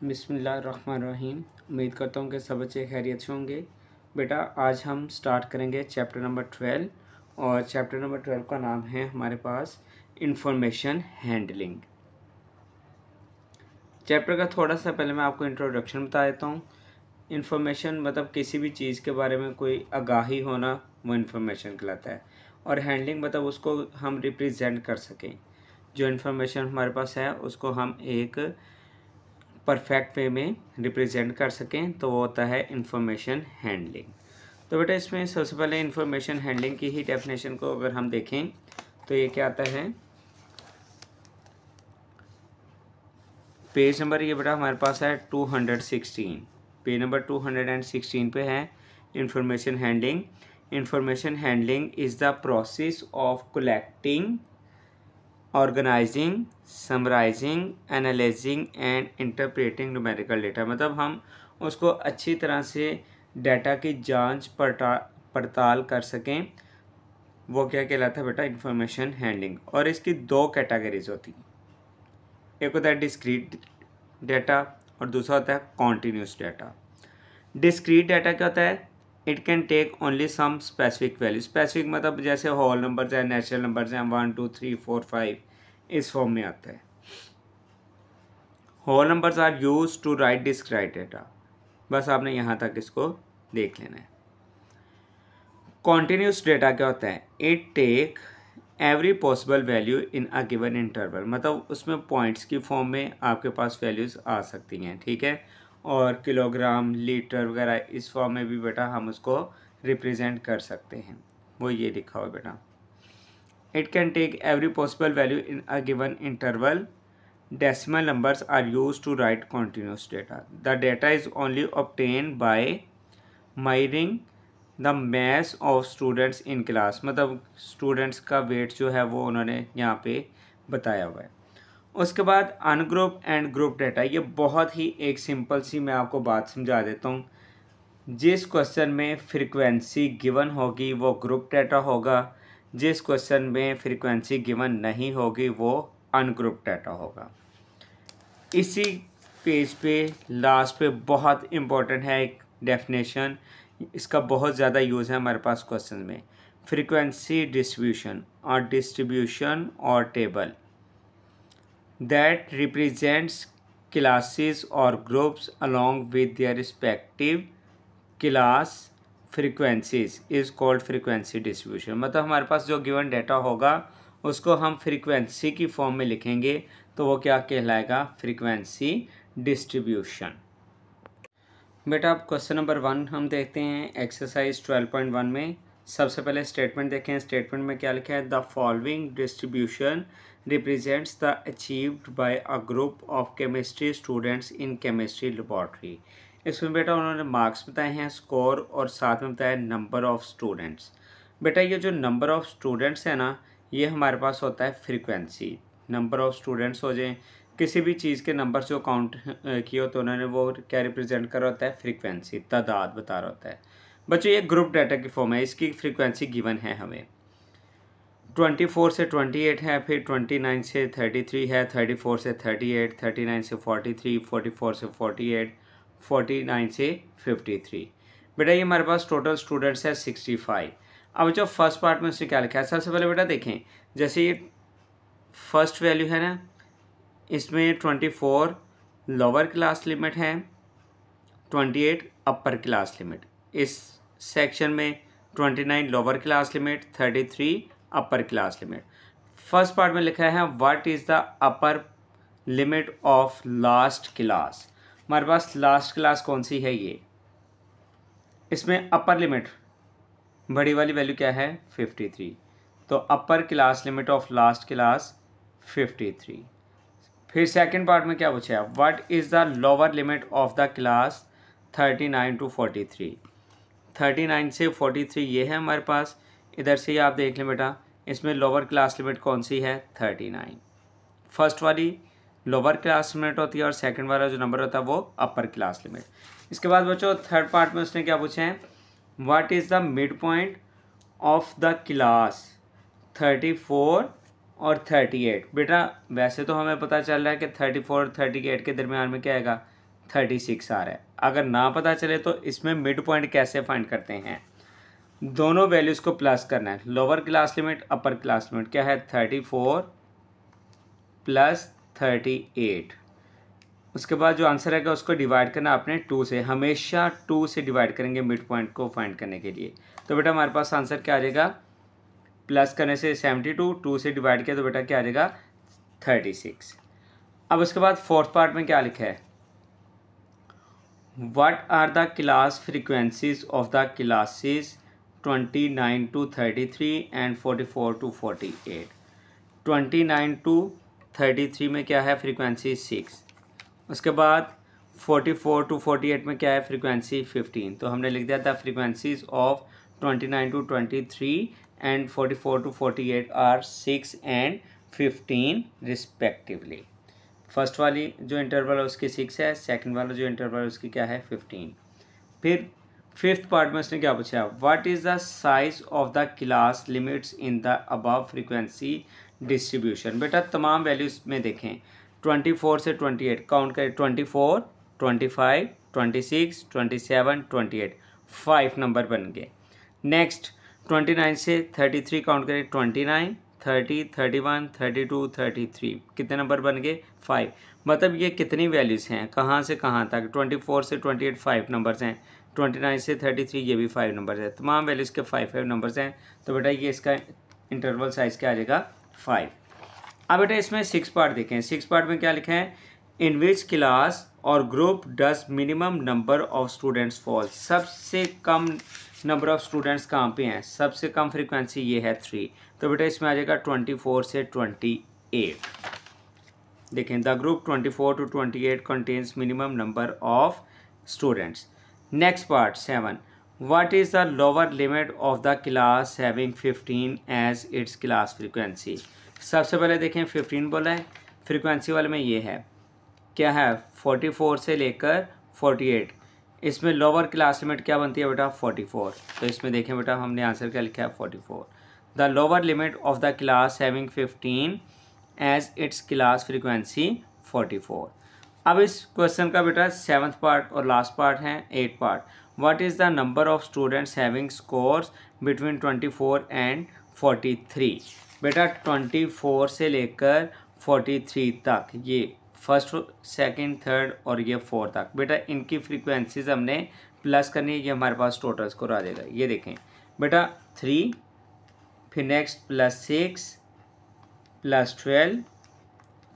बिस्मिल्लाहिर्रहमानिर्रहीम। उम्मीद करता हूँ कि सब बच्चे खैरियत से होंगे। बेटा आज हम स्टार्ट करेंगे चैप्टर नंबर 12 और चैप्टर नंबर 12 का नाम है हमारे पास इंफॉर्मेशन हैंडलिंग। चैप्टर का थोड़ा सा पहले मैं आपको इंट्रोडक्शन बता देता हूँ। इंफॉर्मेशन मतलब किसी भी चीज़ के बारे में कोई आगाही होना, वो इंफॉर्मेशन कहलाता है। और हैंडलिंग मतलब उसको हम रिप्रेजेंट कर सकें। जो इंफॉर्मेशन हमारे पास है उसको हम एक परफेक्ट वे में रिप्रेजेंट कर सकें, तो वो होता है इंफॉर्मेशन हैंडलिंग। तो बेटा इसमें सबसे पहले इंफॉर्मेशन हैंडलिंग की ही डेफिनेशन को अगर हम देखें तो ये क्या आता है, पेज नंबर ये बेटा हमारे पास है 216, पेज नंबर 216 पे है information handling. Information handling is the process of collecting, organising, summarising, analysing and interpreting numerical data. मतलब हम उसको अच्छी तरह से डाटा की जांच पड़ताल कर सकें, वो क्या कहलाता है बेटा, इंफॉर्मेशन हैंडलिंग। और इसकी दो कैटेगरीज होती हैं, एक होता है डिस्क्रीट डाटा और दूसरा होता है कॉन्टीन्यूस डाटा। डिस्क्रीट डाटा क्या होता है, it can take only some specific value. Specific मतलब जैसे होल नंबर्स हैं, नेचुरल नंबर्स हैं, 1 2 3 4 5 इस फॉर्म में आता है। Whole numbers are use to write discrete data. बस आपने यहाँ तक इसको देख लेना है। कॉन्टीन्यूस डाटा क्या होता है, it take every possible value in a given interval. मतलब उसमें पॉइंट्स की फॉर्म में आपके पास वैल्यूज़ आ सकती हैं, ठीक है। और किलोग्राम, लीटर वगैरह इस फॉर्म में भी बेटा हम उसको रिप्रेजेंट कर सकते हैं। वो ये लिखा हुआ बेटा, it can take every possible value in a given interval. Decimal numbers are used to write continuous data. The data is only obtained by measuring the mass of students in class. मतलब students का wait जो है वो उन्होंने यहाँ पे बताया हुआ है। उसके बाद अनग्रुप एंड ग्रुप डाटा। ये बहुत ही एक सिंपल सी मैं आपको बात समझा देता हूँ। जिस क्वेश्चन में फ्रीक्वेंसी गिवन होगी वो ग्रुप डाटा होगा, जिस क्वेश्चन में फ्रीक्वेंसी गिवन नहीं होगी वो अनग्रुप डाटा होगा। इसी पेज पे लास्ट पे बहुत इम्पोर्टेंट है एक डेफिनेशन, इसका बहुत ज़्यादा यूज़ है हमारे पास क्वेश्चन में। फ्रीक्वेंसी डिस्ट्रीब्यूशन और डिस्ट्रीब्यूशन और टेबल दैट रिप्रेजेंट्स क्लासेस और groups along with their respective class frequencies is called frequency distribution. मतलब हमारे पास जो गिवन डाटा होगा उसको हम फ्रीक्वेंसी की फॉर्म में लिखेंगे तो वो क्या कहलाएगा, फ्रीक्वेंसी डिस्ट्रीब्यूशन। बेटा अब क्वेश्चन नंबर 1 हम देखते हैं एक्सरसाइज 12.1 में। सबसे पहले स्टेटमेंट देखें। स्टेटमेंट में क्या लिखा है, the following distribution represents the achieved by a group of chemistry students in chemistry laboratory. इसमें बेटा उन्होंने मार्क्स बताए हैं, स्कोर और साथ में बताया नंबर ऑफ स्टूडेंट्स। बेटा ये जो नंबर ऑफ स्टूडेंट्स है ना, ये हमारे पास होता है फ्रीक्वेंसी। नंबर ऑफ स्टूडेंट्स हो जाए, किसी भी चीज़ के नंबर जो काउंट किए हो तो उन्होंने वो क्या रिप्रेजेंट कर रहा होता है, फ्रीक्वेंसी, तादाद बता रहा होता है। बच्चों ये ग्रुप डाटा की फॉर्म है, इसकी फ्रीक्वेंसी गिवन है हमें। 24 से 28 है, फिर 29 से 33 है, 34 से 38, 39 से 43, 44 से 48, 49 से 53। बेटा ये हमारे पास टोटल स्टूडेंट्स है 65। अब जो फर्स्ट पार्ट में उसने क्या लिखा है, सबसे पहले बेटा देखें, जैसे ये फर्स्ट वैल्यू है ना, इसमें 24 लोअर क्लास लिमिट है, 28 अपर क्लास लिमिट। इस सेक्शन में 29 लोअर क्लास लिमिट, 33 अपर क्लास लिमिट। फर्स्ट पार्ट में लिखा है what is the upper limit of last class. हमारे पास लास्ट क्लास कौन सी है, ये इसमें अपर लिमिट बड़ी वाली वैल्यू क्या है, 53। तो upper class limit of last class 53। फिर सेकंड पार्ट में क्या पूछा है, what is the lower limit of the class 39 to 43। 39 से 43 ये है हमारे पास। इधर से आप देख लें बेटा, इसमें लोअर क्लास लिमिट कौन सी है, 39। फर्स्ट वाली लोअर क्लास लिमिट होती है और सेकंड वाला जो नंबर होता है वो अपर क्लास लिमिट। इसके बाद बच्चों थर्ड पार्ट में उसने क्या पूछा है, what is the mid point of the class 34 और 38। बेटा वैसे तो हमें पता चल रहा है कि 34 और 38 के दरमियान में क्या आएगा, 36 आ रहा है। अगर ना पता चले तो इसमें मिड पॉइंट कैसे फाइंड करते हैं, दोनों वैल्यूज़ को प्लस करना है। Lower class limit upper class limit क्या है, 34 प्लस 38। उसके बाद जो आंसर आएगा उसको डिवाइड करना आपने 2 से, हमेशा 2 से डिवाइड करेंगे मिड पॉइंट को फाइंड करने के लिए। तो बेटा हमारे पास आंसर क्या आ जाएगा, प्लस करने से 72, 2 से डिवाइड किया तो बेटा क्या आ जाएगा 36। अब उसके बाद फोर्थ पार्ट में क्या लिखा है, what are the class frequencies of the classes 29 to 33 and 44 to 48। 29 to 33 में क्या है फ्रीक्वेंसी 6, उसके बाद 44 to 48 में क्या है फ्रीक्वेंसी 15। तो हमने लिख दिया था frequencies of 29 to 23 and 44 to 48 are 6 and 15 respectively. First वाली जो इंटरवल है उसकी 6 है, सेकंड वाला जो इंटरवल है उसकी क्या है 15। फिर फिफ्थ पार्ट में उसने क्या पूछा, what is the size of the class limits in the above frequency distribution. बेटा तमाम वैल्यूज़ में देखें, 24 से 28 काउंट करें, 24, 25, 26, 27, 28, 5 नंबर बन गए। नेक्स्ट 29 से 33 काउंट करें, 29, 30, 31, 32, 33, कितने नंबर बन गए 5। मतलब ये कितनी वैल्यूज़ हैं, कहाँ से कहाँ तक, 24 से 28 5 नंबर्स हैं, 29 से 33 ये भी 5 नंबर्स हैं, तमाम वैल्यूज़ के 5 नंबर्स हैं। तो बेटा ये इसका इंटरवल साइज़ क्या आ जाएगा 5। अब बेटा इसमें 6 पार्ट देखें, 6 पार्ट में क्या लिखा है, इन विच क्लास और group does minimum number of students fall. सबसे कम नंबर ऑफ स्टूडेंट्स कहाँ पे हैं, सबसे कम फ्रीक्वेंसी ये है 3। तो बेटा इसमें आ जाएगा 24 से 28। देखें the group 24 to 28 contains minimum number of students. Next part 7, what is the lower limit of the class having 15 as its class frequency. सबसे पहले देखें 15 बोला है, फ्रीक्वेंसी वाले में ये है क्या है 44 से लेकर 48। इसमें लोअर क्लास लिमिट क्या बनती है बेटा 44। तो इसमें देखें बेटा हमने आंसर क्या लिखा है 44। The lower limit of the class having 15 as its class frequency 44। अब इस क्वेश्चन का बेटा 7th पार्ट और लास्ट पार्ट है 8 part. What is the number of students having scores between 24 and 43। बेटा 24 से लेकर 43 तक, ये फर्स्ट सेकंड थर्ड और ये 4 तक, बेटा इनकी फ्रीक्वेंसीज हमने प्लस करनी है, ये हमारे पास टोटल स्कोर आ जाएगा। ये देखें बेटा 3, फिर नेक्स्ट +6 +12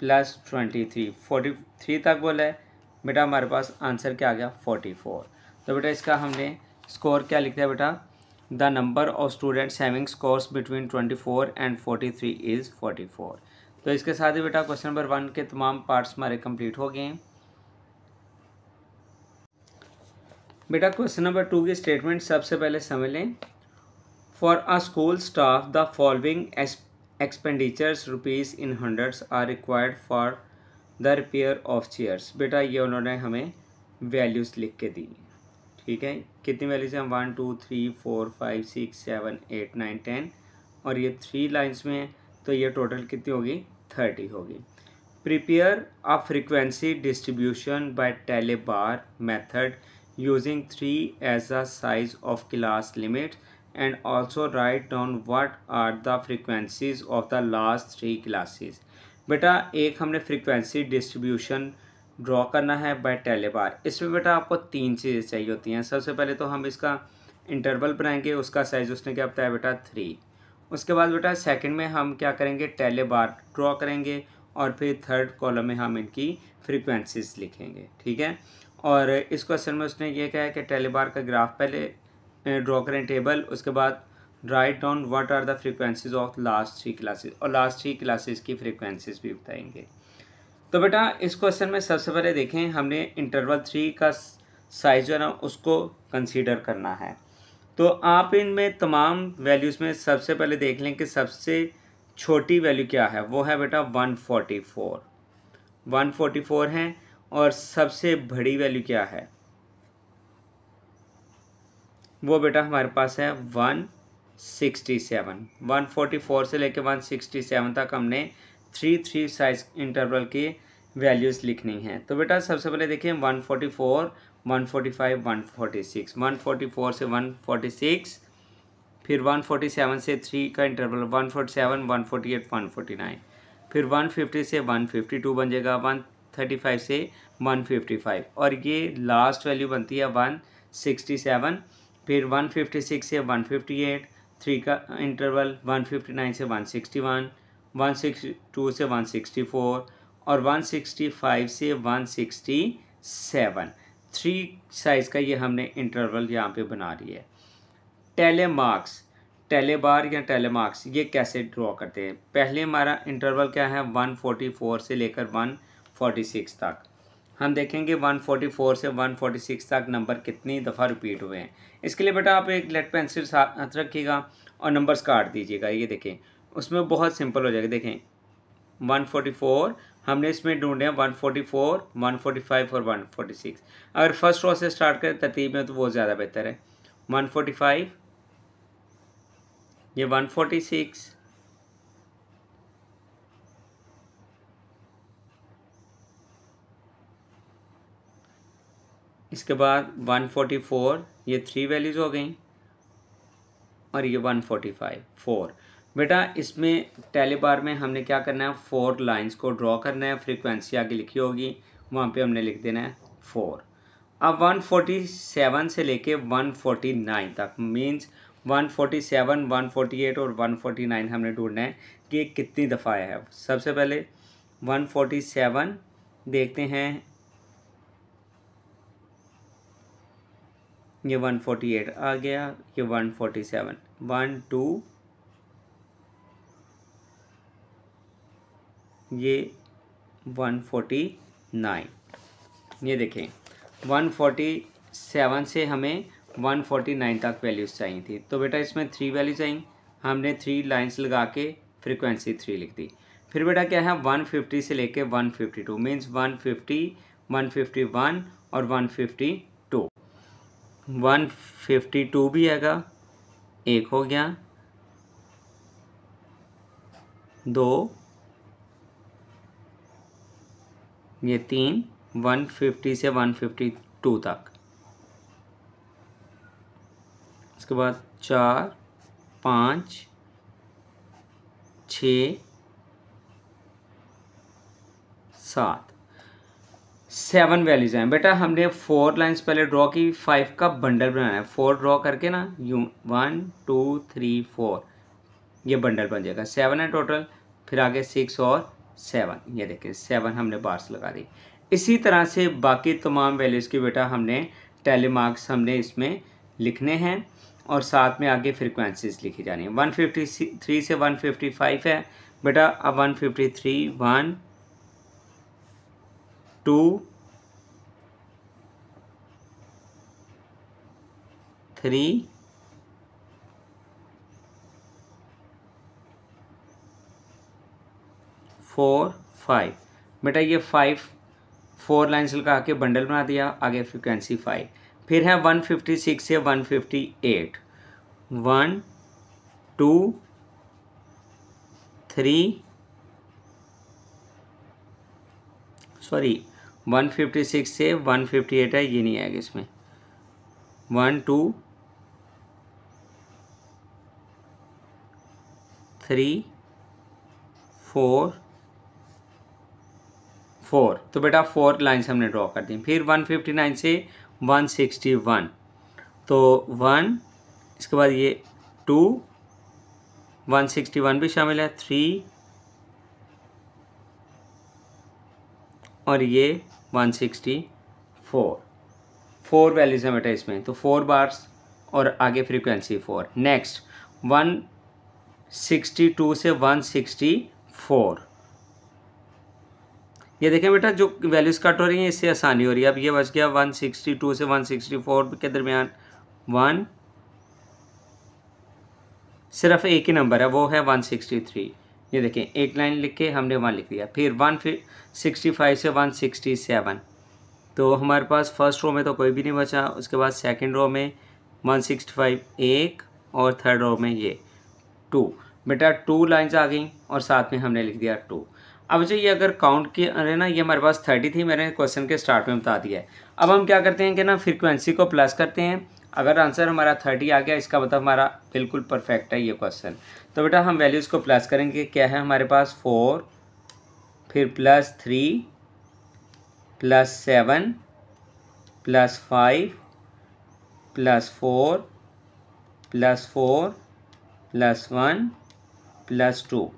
+23, 43 तक बोला है बेटा, हमारे पास आंसर क्या आ गया 44। तो बेटा इसका हमने स्कोर क्या लिखा है बेटा, the number of students having scores between 24 and 43 is 44। तो इसके साथ ही बेटा क्वेश्चन नंबर 1 के तमाम पार्ट्स हमारे कंप्लीट हो गए हैं। बेटा क्वेश्चन नंबर 2 की स्टेटमेंट सबसे पहले समझ लें। For a school staff the following expenditures rupees in hundreds are required for the repair of chairs. बेटा ये उन्होंने हमें वैल्यूज़ लिख के दी, ठीक है, कितनी वैल्यूज़ हैं 1 2 3 4 5 6 7 8 9 10 और ये 3 लाइन्स में है, तो ये टोटल कितनी होगी 30 होगी। Prepare a frequency distribution by tally bar method using 3 as the size of class limit and also write down what are the frequencies of the last 3 classes. बेटा एक हमने फ्रीक्वेंसी डिस्ट्रीब्यूशन ड्रॉ करना है bye tally बार। इसमें बेटा आपको 3 चीज़ें चाहिए होती हैं। सबसे पहले तो हम इसका इंटरवल बनाएंगे, उसका साइज़ उसने क्या बताया बेटा 3। उसके बाद बेटा सेकंड में हम क्या करेंगे टेले बार ड्रॉ करेंगे और फिर थर्ड कॉलम में हम इनकी फ्रीक्वेंसीज लिखेंगे, ठीक है। और इस क्वेश्चन में उसने ये कहा है कि टेले बार का ग्राफ पहले ड्रॉ करें टेबल, उसके बाद write down what are the frequencies of last 3 classes और लास्ट 3 क्लासेस की फ्रीक्वेंसीज भी बताएंगे। तो बेटा इस क्वेश्चन में सबसे पहले देखें हमने इंटरवल 3 का साइज जो है ना उसको कंसीडर करना है। तो आप इनमें तमाम वैल्यूज़ में सबसे पहले देख लें कि सबसे छोटी वैल्यू क्या है, वो है बेटा 144 है। और सबसे बड़ी वैल्यू क्या है, वो बेटा हमारे पास है 167। 144 से लेकर 167 तक हमने 3 साइज इंटरवल के वैल्यूज़ लिखनी हैं। तो बेटा सबसे पहले देखिए 144, 145, 146, 144 से 146, फिर 147 से 3 का इंटरवल 147, 148, 149, फिर 150 से 152 बन जाएगा, 135 से 155 और ये लास्ट वैल्यू बनती है 167, फिर 156 से 158, 3 का इंटरवल 159 से 161, 162 से 164 और 165 से 167। 3 साइज़ का ये हमने इंटरवल यहाँ पे बना लिया है। टेलेमार्क्स, टेलेबार या टेलेमार्क्स ये कैसे ड्रॉ करते हैं? पहले हमारा इंटरवल क्या है 144 से लेकर 146 तक। हम देखेंगे 144 से 146 तक नंबर कितनी दफ़ा रिपीट हुए हैं। इसके लिए बेटा आप एक लेड पेंसिल साथ रखिएगा और नंबर्स काट दीजिएगा। ये देखें उसमें बहुत सिंपल हो जाएगा। देखें 144 हमने इसमें ढूंढे हैं 144, 145 और 146। अगर फर्स्ट रो से स्टार्ट करें तरतीब में तो वो ज़्यादा बेहतर है। 145, ये 146, इसके बाद 144, ये 3 वैल्यूज़ हो गई और ये 145, 4। बेटा इसमें टेलीबार में हमने क्या करना है 4 लाइंस को ड्रॉ करना है। फ्रीक्वेंसी आगे लिखी होगी वहाँ पे हमने लिख देना है 4। अब 147 से लेके 149 तक मींस 147, 148 और 149 हमने ढूंढना है कि कितनी दफ़ा आया है। सबसे पहले 147 देखते हैं, ये 148 आ गया, ये 147, 1 2, ये 149। ये देखें 147 से हमें 149 तक वैल्यूज़ चाहिए थी। तो बेटा इसमें 3 वैल्यूज़ आई, हमने 3 लाइंस लगा के फ्रीक्वेंसी 3 लिख दी। फिर बेटा क्या है 150 से लेके 152 मीन्स 150, 151 और 152। 152 भी आएगा, एक हो गया, 2, ये 3, 150 से 152 तक। इसके बाद 4, 5, 6, 7, 7 वैल्यूज़ हैं। बेटा हमने 4 लाइंस पहले ड्रॉ की, 5 का बंडल बनाना है। 4 ड्रॉ करके ना यूँ 1 2 3 4 ये बंडल बन जाएगा। 7 है टोटल, फिर आगे 6 और 7, ये देखिए 7 हमने बार्स लगा दी। इसी तरह से बाकी तमाम वैल्यूज़ की बेटा हमने टेलीमार्क्स हमने इसमें लिखने हैं और साथ में आगे फ्रीक्वेंसीज लिखी जानी है। 153 से 155 है बेटा। अब 153, 1 2 3 4 5 बेटा ये 4 लाइन्स लगा के बंडल बना दिया, आगे फ्रीक्वेंसी 5। फिर है 156 से 158, 1 2 3 सॉरी 156 से 158 है, ये नहीं आएगा इसमें। 1 2 3 4 4। तो बेटा 4 लाइन्स हमने ड्रॉ कर दी। फिर 159 से 161, तो 1, इसके बाद ये 2, 161 भी शामिल है, 3 और ये 164। 4 वैल्यूज़ हैं बेटा इसमें, तो 4 बार्स और आगे फ्रीक्वेंसी 4। नेक्स्ट 162 से 164, ये देखें बेटा जो वैल्यूज़ कट हो रही हैं इससे आसानी हो रही है। अब ये बच गया 162 से 164 के दरमियान 1, सिर्फ एक ही नंबर है वो है 163। ये देखें एक लाइन लिख के हमने 1 लिख दिया। फिर 165 से 167, तो हमारे पास फर्स्ट रो में तो कोई भी नहीं बचा। उसके बाद सेकंड रो में 165 एक और थर्ड रो में ये 2। बेटा 2 लाइंस आ गई और साथ में हमने लिख दिया 2। अब जो ये अगर काउंट की अरे ना, ये हमारे पास 30 थी, मैंने क्वेश्चन के स्टार्ट में बता दिया है। अब हम क्या करते हैं कि ना फ्रीक्वेंसी को प्लस करते हैं। अगर आंसर हमारा 30 आ गया, इसका मतलब हमारा बिल्कुल परफेक्ट है ये क्वेश्चन। तो बेटा हम वैल्यूज़ को प्लस करेंगे। क्या है हमारे पास 4, फिर +3, +7, +5, +4, +4, +1, +2।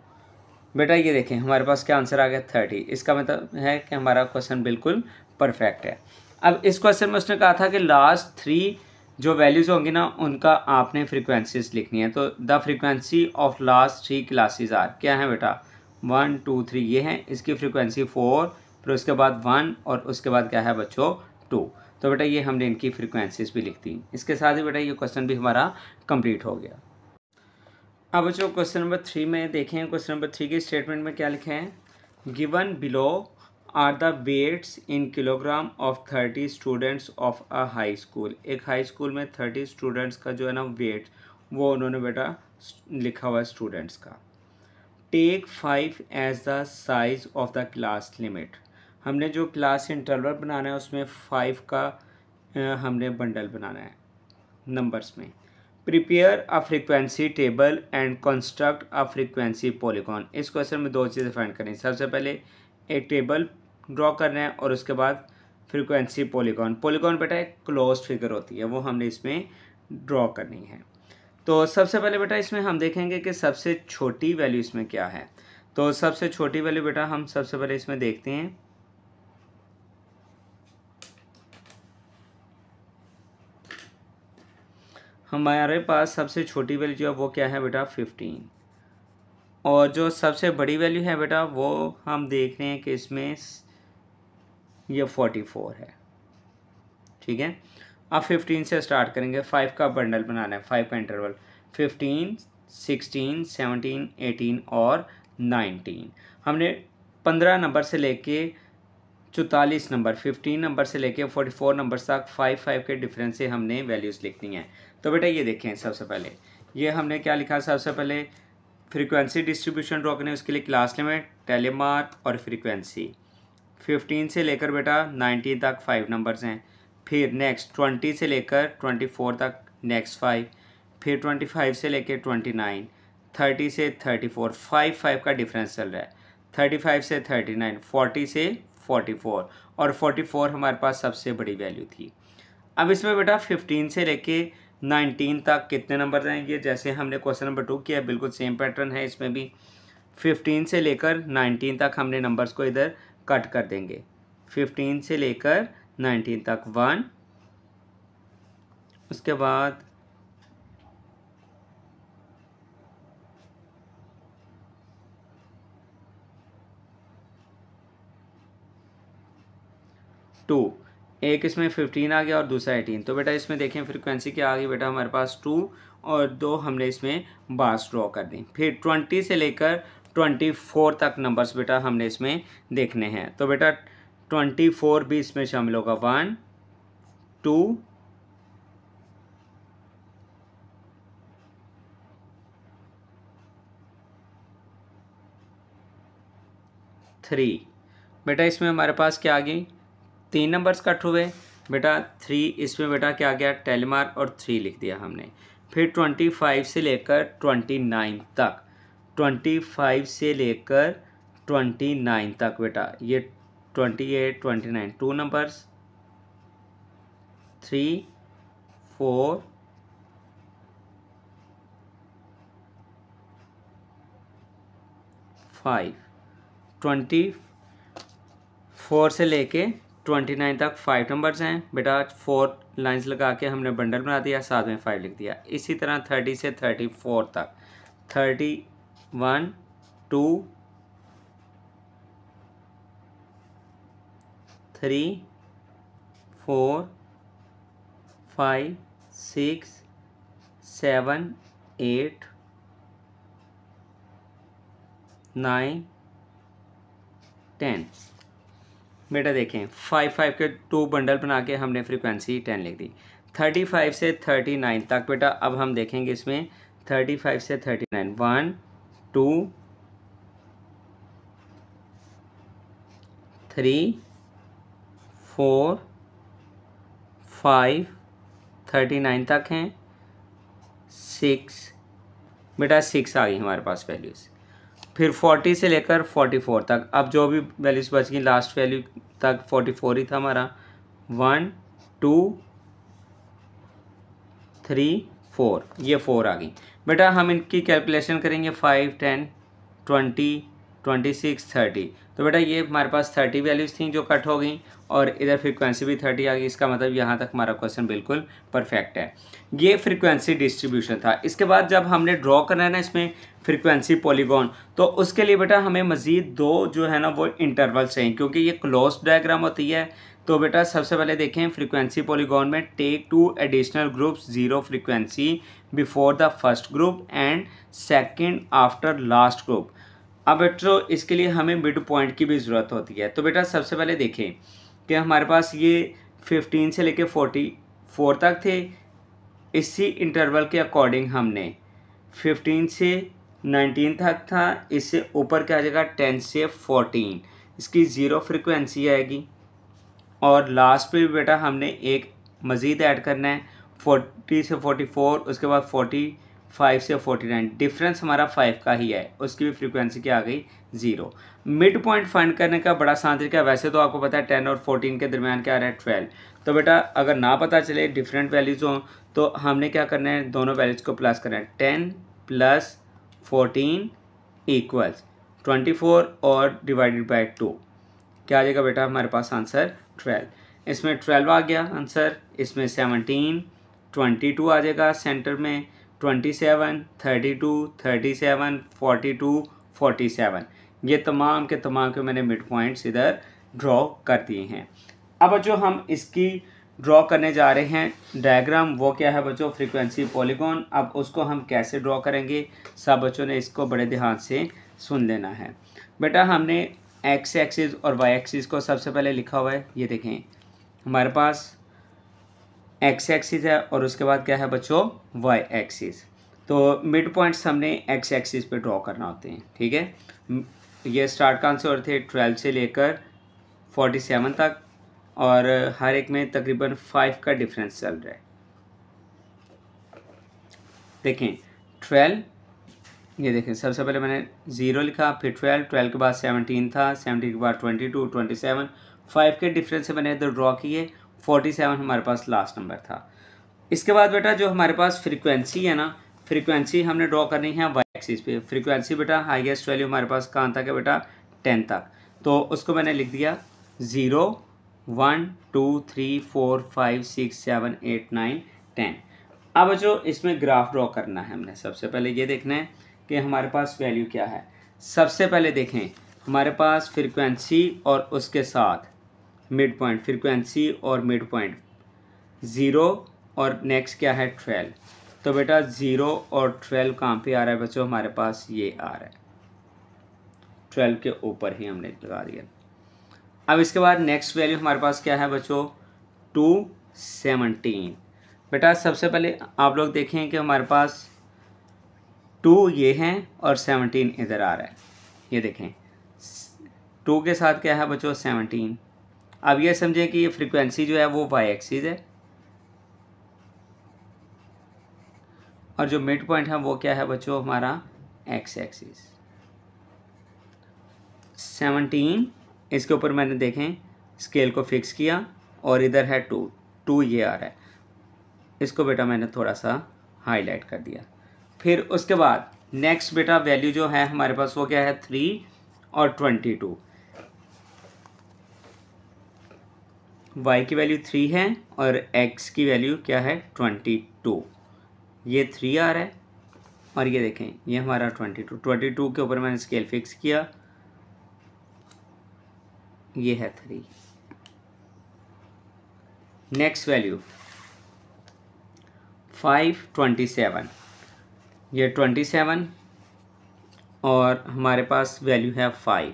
बेटा ये देखें हमारे पास क्या आंसर आ गया 30। इसका मतलब है कि हमारा क्वेश्चन बिल्कुल परफेक्ट है। अब इस क्वेश्चन में उसने कहा था कि लास्ट 3 जो वैल्यूज़ होंगी ना उनका आपने फ्रीक्वेंसीज लिखनी है। तो the frequency of last 3 classes are, क्या है बेटा 1 2 3, ये है इसकी फ्रीक्वेंसी 4, फिर उसके बाद 1 और उसके बाद क्या है बच्चों 2। तो बेटा ये हमने इनकी फ्रीक्वेंसीज भी लिख दी। इसके साथ ही बेटा ये क्वेश्चन भी हमारा कंप्लीट हो गया। अब जो क्वेश्चन नंबर 3 में देखें, क्वेश्चन नंबर 3 की स्टेटमेंट में क्या लिखा है, given below are the weights in kilogram of 30 students of a high school. एक हाई स्कूल में 30 स्टूडेंट्स का जो है ना वेट वो उन्होंने बेटा लिखा हुआ है स्टूडेंट्स का। Take 5 as the size of the class limit. हमने जो क्लास इंटरवल बनाना है उसमें 5 का हमने बंडल बनाना है नंबर्स में। Prepare a frequency table and construct a frequency polygon. इस क्वेश्चन में 2 चीज़ें फाइंड करनी है। सबसे पहले एक टेबल ड्रॉ करना है और उसके बाद फ्रीक्वेंसी पॉलीगॉन। पॉलीगॉन बेटा एक क्लोज्ड फिगर होती है, वो हमने इसमें ड्रॉ करनी है। तो सबसे पहले बेटा इसमें हम देखेंगे कि सबसे छोटी वैल्यू इसमें क्या है। तो सबसे छोटी वैल्यू बेटा हम सबसे पहले इसमें देखते हैं। हमारे पास सबसे छोटी वैल्यू जो है वो क्या है बेटा 15, और जो सबसे बड़ी वैल्यू है बेटा वो हम देख रहे हैं कि इसमें ये 44 है। ठीक है, अब 15 से स्टार्ट करेंगे। 5 का बंडल बनाना है, 5 का इंटरवल 15, 16, 17, 18 और 19। हमने 15 नंबर से लेके 44 नंबर, 15 नंबर से लेके 44 नंबर तक 5 के डिफरेंस से हमने वैल्यूज़ लिखनी है। तो बेटा ये देखें, सबसे पहले ये हमने क्या लिखा, सबसे पहले फ्रीक्वेंसी डिस्ट्रीब्यूशन ड्रॉ करने, उसके लिए क्लास लिमिट, टेलीमार्क और फ्रीक्वेंसी। 15 से लेकर बेटा 19 तक 5 नंबर्स हैं। फिर नेक्स्ट 20 से लेकर 24 तक नेक्स्ट 5, फिर 25 से लेकर 29, 30 से 34, 5 का डिफरेंस चल रहा है, 35 से 39, 40 से 44 और 44 हमारे पास सबसे बड़ी वैल्यू थी। अब इसमें बेटा 15 से लेके 19 तक कितने नंबर आएंगे, जैसे हमने क्वेश्चन नंबर 2 किया, बिल्कुल सेम पैटर्न है इसमें भी। 15 से लेकर 19 तक हमने नंबर्स को इधर कट कर देंगे। 15 से लेकर 19 तक 1, उसके बाद 2, एक इसमें 15 आ गया और दूसरा 18। तो बेटा इसमें देखें फ्रीक्वेंसी क्या आ गई बेटा हमारे पास 2 और 2 हमने इसमें बार्स ड्रॉ कर दी। फिर 20 से लेकर 24 तक नंबर्स बेटा हमने इसमें देखने हैं। तो बेटा 24 भी इसमें शामिल होगा, 1 2 3। बेटा इसमें हमारे पास क्या आ गई, 3 नंबर्स कट हुए बेटा। 3 इसमें बेटा क्या आ गया, टेलीमार्क और 3 लिख दिया हमने। फिर 25 से लेकर 29 तक, 25 से लेकर 29 तक बेटा ये 28 29 2 नंबर्स, 3 4 5। 24 से लेके 29 तक 5 नंबर्स हैं बेटा। 4 लाइंस लगा के हमने बंडल बना दिया, साथ में 5 लिख दिया। इसी तरह 30 से 34 तक, 31 2 3 4 5 6 7 8 9 10। बेटा देखें 5 के 2 बंडल बना के हमने फ्रीक्वेंसी 10 लिख दी। 35 से 39 तक बेटा अब हम देखेंगे इसमें 35 से 39, 1 2 3 4 5 39 तक हैं, 6 बेटा 6 आ गई हमारे पास वैल्यूज़। फिर 40 से लेकर 44 तक, अब जो भी वैल्यूज़ बच गई लास्ट वैल्यू तक 44 ही था हमारा। 1 2 3 4, ये 4 आ गई। बेटा हम इनकी कैलकुलेशन करेंगे 5 10 20 26 30। तो बेटा ये हमारे पास 30 वैल्यूज़ थी जो कट हो गई और इधर फ्रीक्वेंसी भी 30 आ गई। इसका मतलब यहाँ तक हमारा क्वेश्चन बिल्कुल परफेक्ट है। ये फ्रीक्वेंसी डिस्ट्रीब्यूशन था। इसके बाद जब हमने ड्रॉ करना है ना इसमें फ्रीक्वेंसी पॉलीगॉन, तो उसके लिए बेटा हमें मज़ीद 2 जो है ना वो इंटरवल चाहिए, क्योंकि ये क्लोज डायग्राम होती है। तो बेटा सबसे पहले देखें फ्रीक्वेंसी पॉलीगॉन में take 2 additional groups 0 frequency before the first group and second after last group. अब बेटा इसके लिए हमें मिड पॉइंट की भी ज़रूरत होती है। तो बेटा सबसे पहले देखें कि हमारे पास ये 15 से लेके 44 तक थे। इसी इंटरवल के अकॉर्डिंग हमने 15 से 19 तक था, इससे ऊपर क्या आ जाएगा 10 से 14, इसकी 0 फ्रीक्वेंसी आएगी। और लास्ट पे भी बेटा हमने एक मज़ीद ऐड करना है 40 से 44, उसके बाद 45 से 49, डिफरेंस हमारा 5 का ही है, उसकी भी फ्रीक्वेंसी क्या आ गई 0। मिड पॉइंट फाइंड करने का बड़ा आसान तरीका है। वैसे तो आपको पता है 10 और 14 के दरमियान क्या आ रहा है 12। तो बेटा अगर ना पता चले डिफरेंट वैल्यूज़ हों तो हमने क्या करना है, दोनों वैल्यूज़ को प्लस करना है। 10 + 14 = 24 और डिवाइडेड बाई 2 क्या आ जाएगा बेटा हमारे पास आंसर 12। इसमें 12 आ गया आंसर, इसमें 17 22 आ जाएगा सेंटर में, 27 32 37 42 47, ये तमाम के मैंने मिड पॉइंट्स इधर ड्रॉ कर दिए हैं। अब जो हम इसकी ड्रॉ करने जा रहे हैं डायग्राम, वो क्या है बच्चों फ्रीक्वेंसी पॉलीगॉन। अब उसको हम कैसे ड्रॉ करेंगे, सब बच्चों ने इसको बड़े ध्यान से सुन लेना है। बेटा हमने एक्स एक्सिस और वाई एक्सिस को सबसे पहले लिखा हुआ है, ये देखें हमारे पास एक्स एक्सिस है और उसके बाद क्या है बच्चों वाई एक्सिस। तो मिड पॉइंट्स हमने एक्स एक्सिस पे ड्रॉ करना होते हैं, ठीक है। ये स्टार्ट कहाँ से हो रहे थे 12 से लेकर 47 तक, और हर एक में तकरीबन 5 का डिफरेंस चल रहा है। देखें 12, ये देखें सबसे पहले मैंने 0 लिखा, फिर 12 के बाद 17 था, 17 के बाद 22 27, 5 के डिफरेंस से मैंने इधर ड्रॉ किए, 47 हमारे पास लास्ट नंबर था। इसके बाद बेटा जो हमारे पास फ्रीक्वेंसी है ना, फ्रीक्वेंसी हमने ड्रॉ करनी है वाई एक्सिस पे। फ्रीक्वेंसी बेटा हाईएस्ट वैल्यू हमारे पास कहाँ तक है बेटा 10 तक, तो उसको मैंने लिख दिया 0 1 2 3 4 5 6 7 8 9 10। अब जो इसमें ग्राफ ड्रॉ करना है हमने, सबसे पहले ये देखना है कि हमारे पास वैल्यू क्या है। सबसे पहले देखें हमारे पास फ्रीक्वेंसी और उसके साथ मिड पॉइंट, फ्रीक्वेंसी और मिड पॉइंट 0 और नेक्स्ट क्या है 12। तो बेटा 0 और 12 कहाँ पे आ रहा है बच्चों, हमारे पास ये आ रहा है 12 के ऊपर ही हमने लगा दिया। अब इसके बाद नेक्स्ट वैल्यू हमारे पास क्या है बच्चों 217। बेटा सबसे पहले आप लोग देखें कि हमारे पास 2 ये हैं और 17 इधर आ रहा है, ये देखें 2 के साथ क्या है बच्चों 17। अब ये समझें कि ये फ्रीक्वेंसी जो है वो वाई एक्सिस है और जो मिड पॉइंट है वो क्या है बच्चों हमारा एक्स एक्सिस। 17 इसके ऊपर मैंने देखें स्केल को फिक्स किया और इधर है 2 ये आ रहा है, इसको बेटा मैंने थोड़ा सा हाईलाइट कर दिया। फिर उसके बाद नेक्स्ट बेटा वैल्यू जो है हमारे पास वो क्या है 3 और 22। y की वैल्यू 3 है और x की वैल्यू क्या है 22। ये 3 आ रहा है और ये देखें ये हमारा 22 के ऊपर मैंने स्केल फिक्स किया, ये है 3। नेक्स्ट वैल्यू 527, ये 27 और हमारे पास वैल्यू है 5,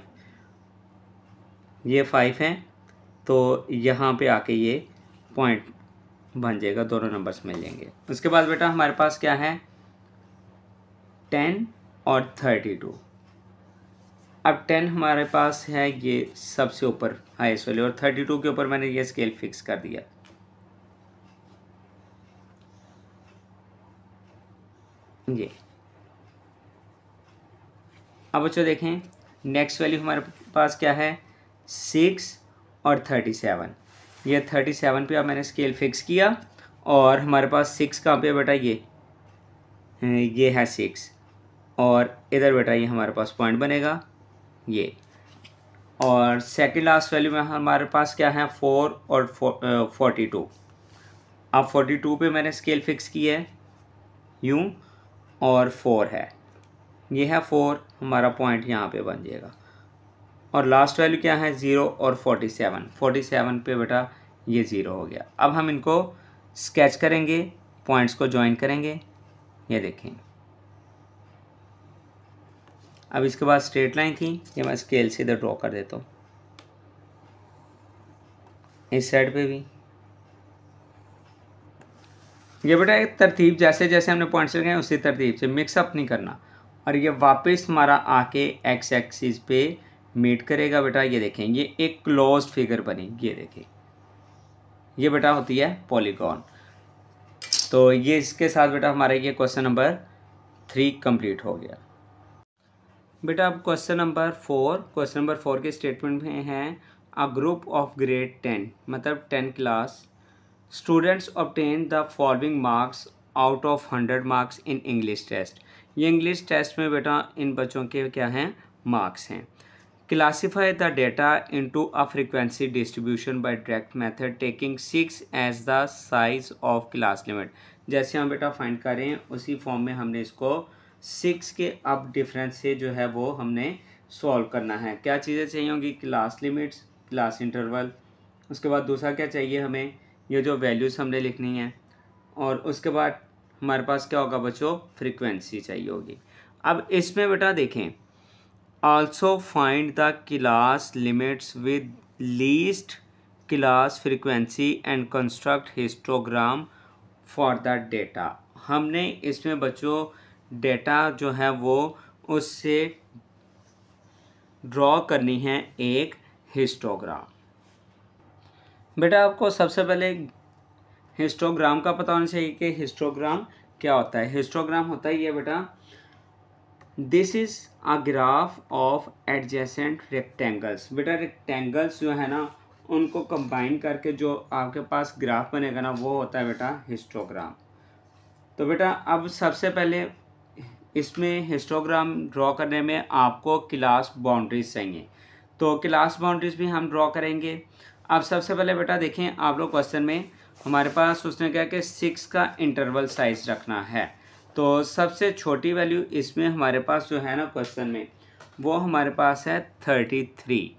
ये 5 है, तो यहाँ पे आके ये पॉइंट बन जाएगा, दोनों नंबर्स मिल जाएंगे। उसके बाद बेटा हमारे पास क्या है 10 और 32। अब 10 हमारे पास है, ये सबसे ऊपर हाईएस्ट वैल्यू, और 32 के ऊपर मैंने ये स्केल फिक्स कर दिया। ये अब बच्चों देखें नेक्स्ट वैल्यू हमारे पास क्या है, 6 और 37। ये 37 पे अब मैंने स्केल फिक्स किया, और हमारे पास 6 कहाँ पे बेटा, ये है 6, और इधर बेटा ये हमारे पास पॉइंट बनेगा ये। और सेकंड लास्ट वैल्यू में हमारे पास क्या है, 4 और 42। अब 42 पे मैंने स्केल फिक्स किया है यूँ, और 4 है, ये है 4, हमारा पॉइंट यहाँ पे बन जाएगा। और लास्ट वैल्यू क्या है, 0 और 47 पे बेटा ये 0 हो गया। अब हम इनको स्केच करेंगे, पॉइंट्स को ज्वाइन करेंगे, ये देखें। अब इसके बाद स्ट्रेट लाइन थी, ये मैं स्केल से इधर ड्रॉ कर देता हूँ, इस साइड पे भी। ये बेटा एक तरतीब, जैसे जैसे हमने पॉइंट्स लगाए उसी तरतीब से, मिक्सअप नहीं करना। और ये वापस हमारा आके एक्स एक्सिस पे मीट करेगा बेटा, ये देखें ये एक क्लोज्ड फिगर बनी, ये देखें ये बेटा होती है पॉलीगॉन। तो ये इसके साथ बेटा हमारा ये क्वेश्चन नंबर 3 कंप्लीट हो गया। बेटा अब क्वेश्चन नंबर 4 के स्टेटमेंट में है, अ ग्रुप ऑफ ग्रेड 10 मतलब 10 class students obtain the following marks out of 100 marks in English test. ये इंग्लिश टेस्ट में बेटा इन बच्चों के क्या हैं, मार्क्स हैं। Classify the data into a frequency distribution by direct method taking 6 as the size of class limit. जैसे हम बेटा फाइंड कर रहे हैं उसी फॉर्म में हमने इसको 6 के अब डिफरेंस से जो है वो हमने सॉल्व करना है। क्या चीज़ें चाहिए होंगी, क्लास लिमिट्स, क्लास इंटरवल, उसके बाद दूसरा क्या चाहिए हमें, ये जो वैल्यूज़ हमने लिखनी है, और उसके बाद हमारे पास क्या होगा बच्चों, फ्रीक्वेंसी चाहिए होगी। अब इसमें बेटा देखें, also find the class limits with least class frequency and construct histogram for the data. हमने इसमें बच्चों डेटा जो है वो उससे ड्रॉ करनी है एक हिस्टोग्राम। बेटा आपको सबसे पहले हिस्टोग्राम का पता होना चाहिए कि हिस्टोग्राम क्या होता है। हिस्टोग्राम होता है ये बेटा, this is a graph of adjacent rectangles. बेटा रेक्टेंगल्स जो है ना उनको कंबाइन करके जो आपके पास ग्राफ बनेगा ना वो होता है बेटा हिस्टोग्राम। तो बेटा अब सबसे पहले इसमें हिस्टोग्राम ड्रॉ करने में आपको क्लास बाउंड्रीज चाहिए, तो क्लास बाउंड्रीज भी हम ड्रॉ करेंगे। अब सबसे पहले बेटा देखें आप लोग क्वेश्चन में हमारे पास उसने कहा कि 6 का इंटरवल साइज रखना है। तो सबसे छोटी वैल्यू इसमें हमारे पास जो है ना क्वेश्चन में वो हमारे पास है 33,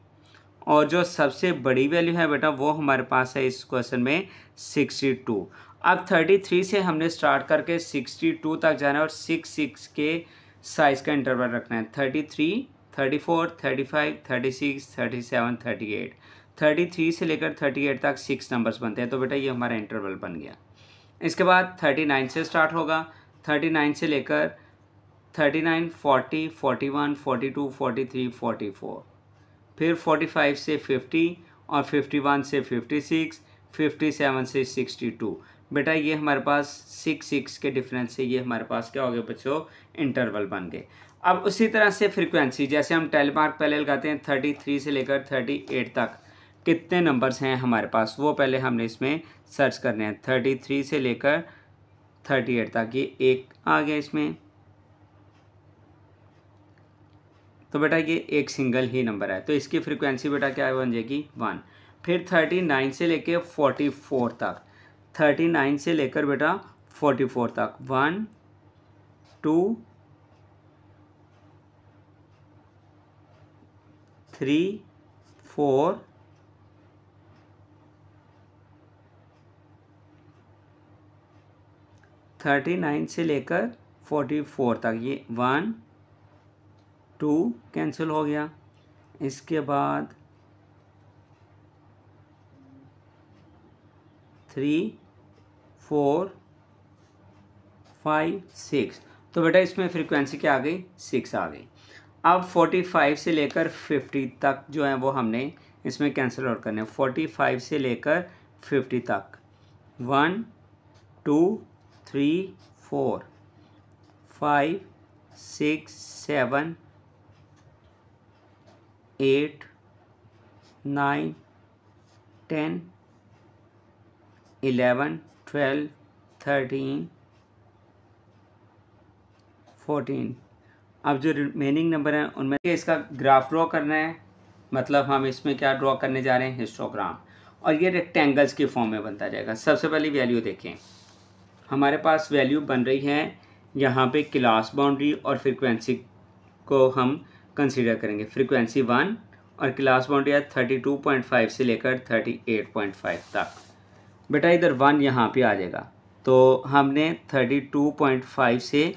और जो सबसे बड़ी वैल्यू है बेटा वो हमारे पास है इस क्वेश्चन में 62। अब 33 से हमने स्टार्ट करके 62 तक जाना है, और 6 के साइज़ का इंटरवल रखना है, 33, 34, 35, 36, 37, 38। 33 से लेकर 38 तक 6 नंबर्स बनते हैं, तो बेटा ये हमारा इंटरवल बन गया। इसके बाद 39 से स्टार्ट होगा, 39 से लेकर 39, 40, 41, 42, 43, 44, फिर 45 से 50, और 51 से 56, 57 से 62। बेटा ये हमारे पास 6 के डिफरेंस से ये हमारे पास क्या हो गया बच्चों, इंटरवल बन गए। अब उसी तरह से फ्रीक्वेंसी, जैसे हम टेल मार्क पहले लगाते हैं 33 से लेकर 38 तक कितने नंबर्स हैं हमारे पास, वो पहले हमने इसमें सर्च करने हैं। 33 से लेकर 38 तक ये एक आ गया इसमें, तो बेटा ये एक सिंगल ही नंबर है, तो इसकी फ्रीक्वेंसी बेटा क्या बन जाएगी, 1। फिर 39 से लेकर 44 तक, 39 से लेकर बेटा 44 तक 1, 2, 3, 4, 39 से लेकर 44 तक ये 1, 2 कैंसिल हो गया। इसके बाद 3, 4, 5, 6, तो बेटा इसमें फ्रीक्वेंसी क्या आ गई, 6 आ गई। अब 45 से लेकर 50 तक जो है वो हमने इसमें कैंसिल आउट करने हैं। 45 से लेकर 50 तक 1 2 3 4 5 6 7 8 9 10 11 12 13 14। अब जो रिमेनिंग नंबर हैं उनमें इसका ग्राफ ड्रॉ करना है, मतलब हम इसमें क्या ड्रॉ करने जा रहे हैं, हिस्टोग्राम, और ये रेक्टेंगल्स की फॉर्म में बनता जाएगा। सबसे पहली वैल्यू देखें, हमारे पास वैल्यू बन रही है यहाँ पे क्लास बाउंड्री और फ्रीक्वेंसी को हम कंसीडर करेंगे। फ्रीक्वेंसी 1 और क्लास बाउंड्री है 32.5 से लेकर 38.5 तक। बेटा इधर 1 यहाँ पे आ जाएगा, तो हमने 32.5 से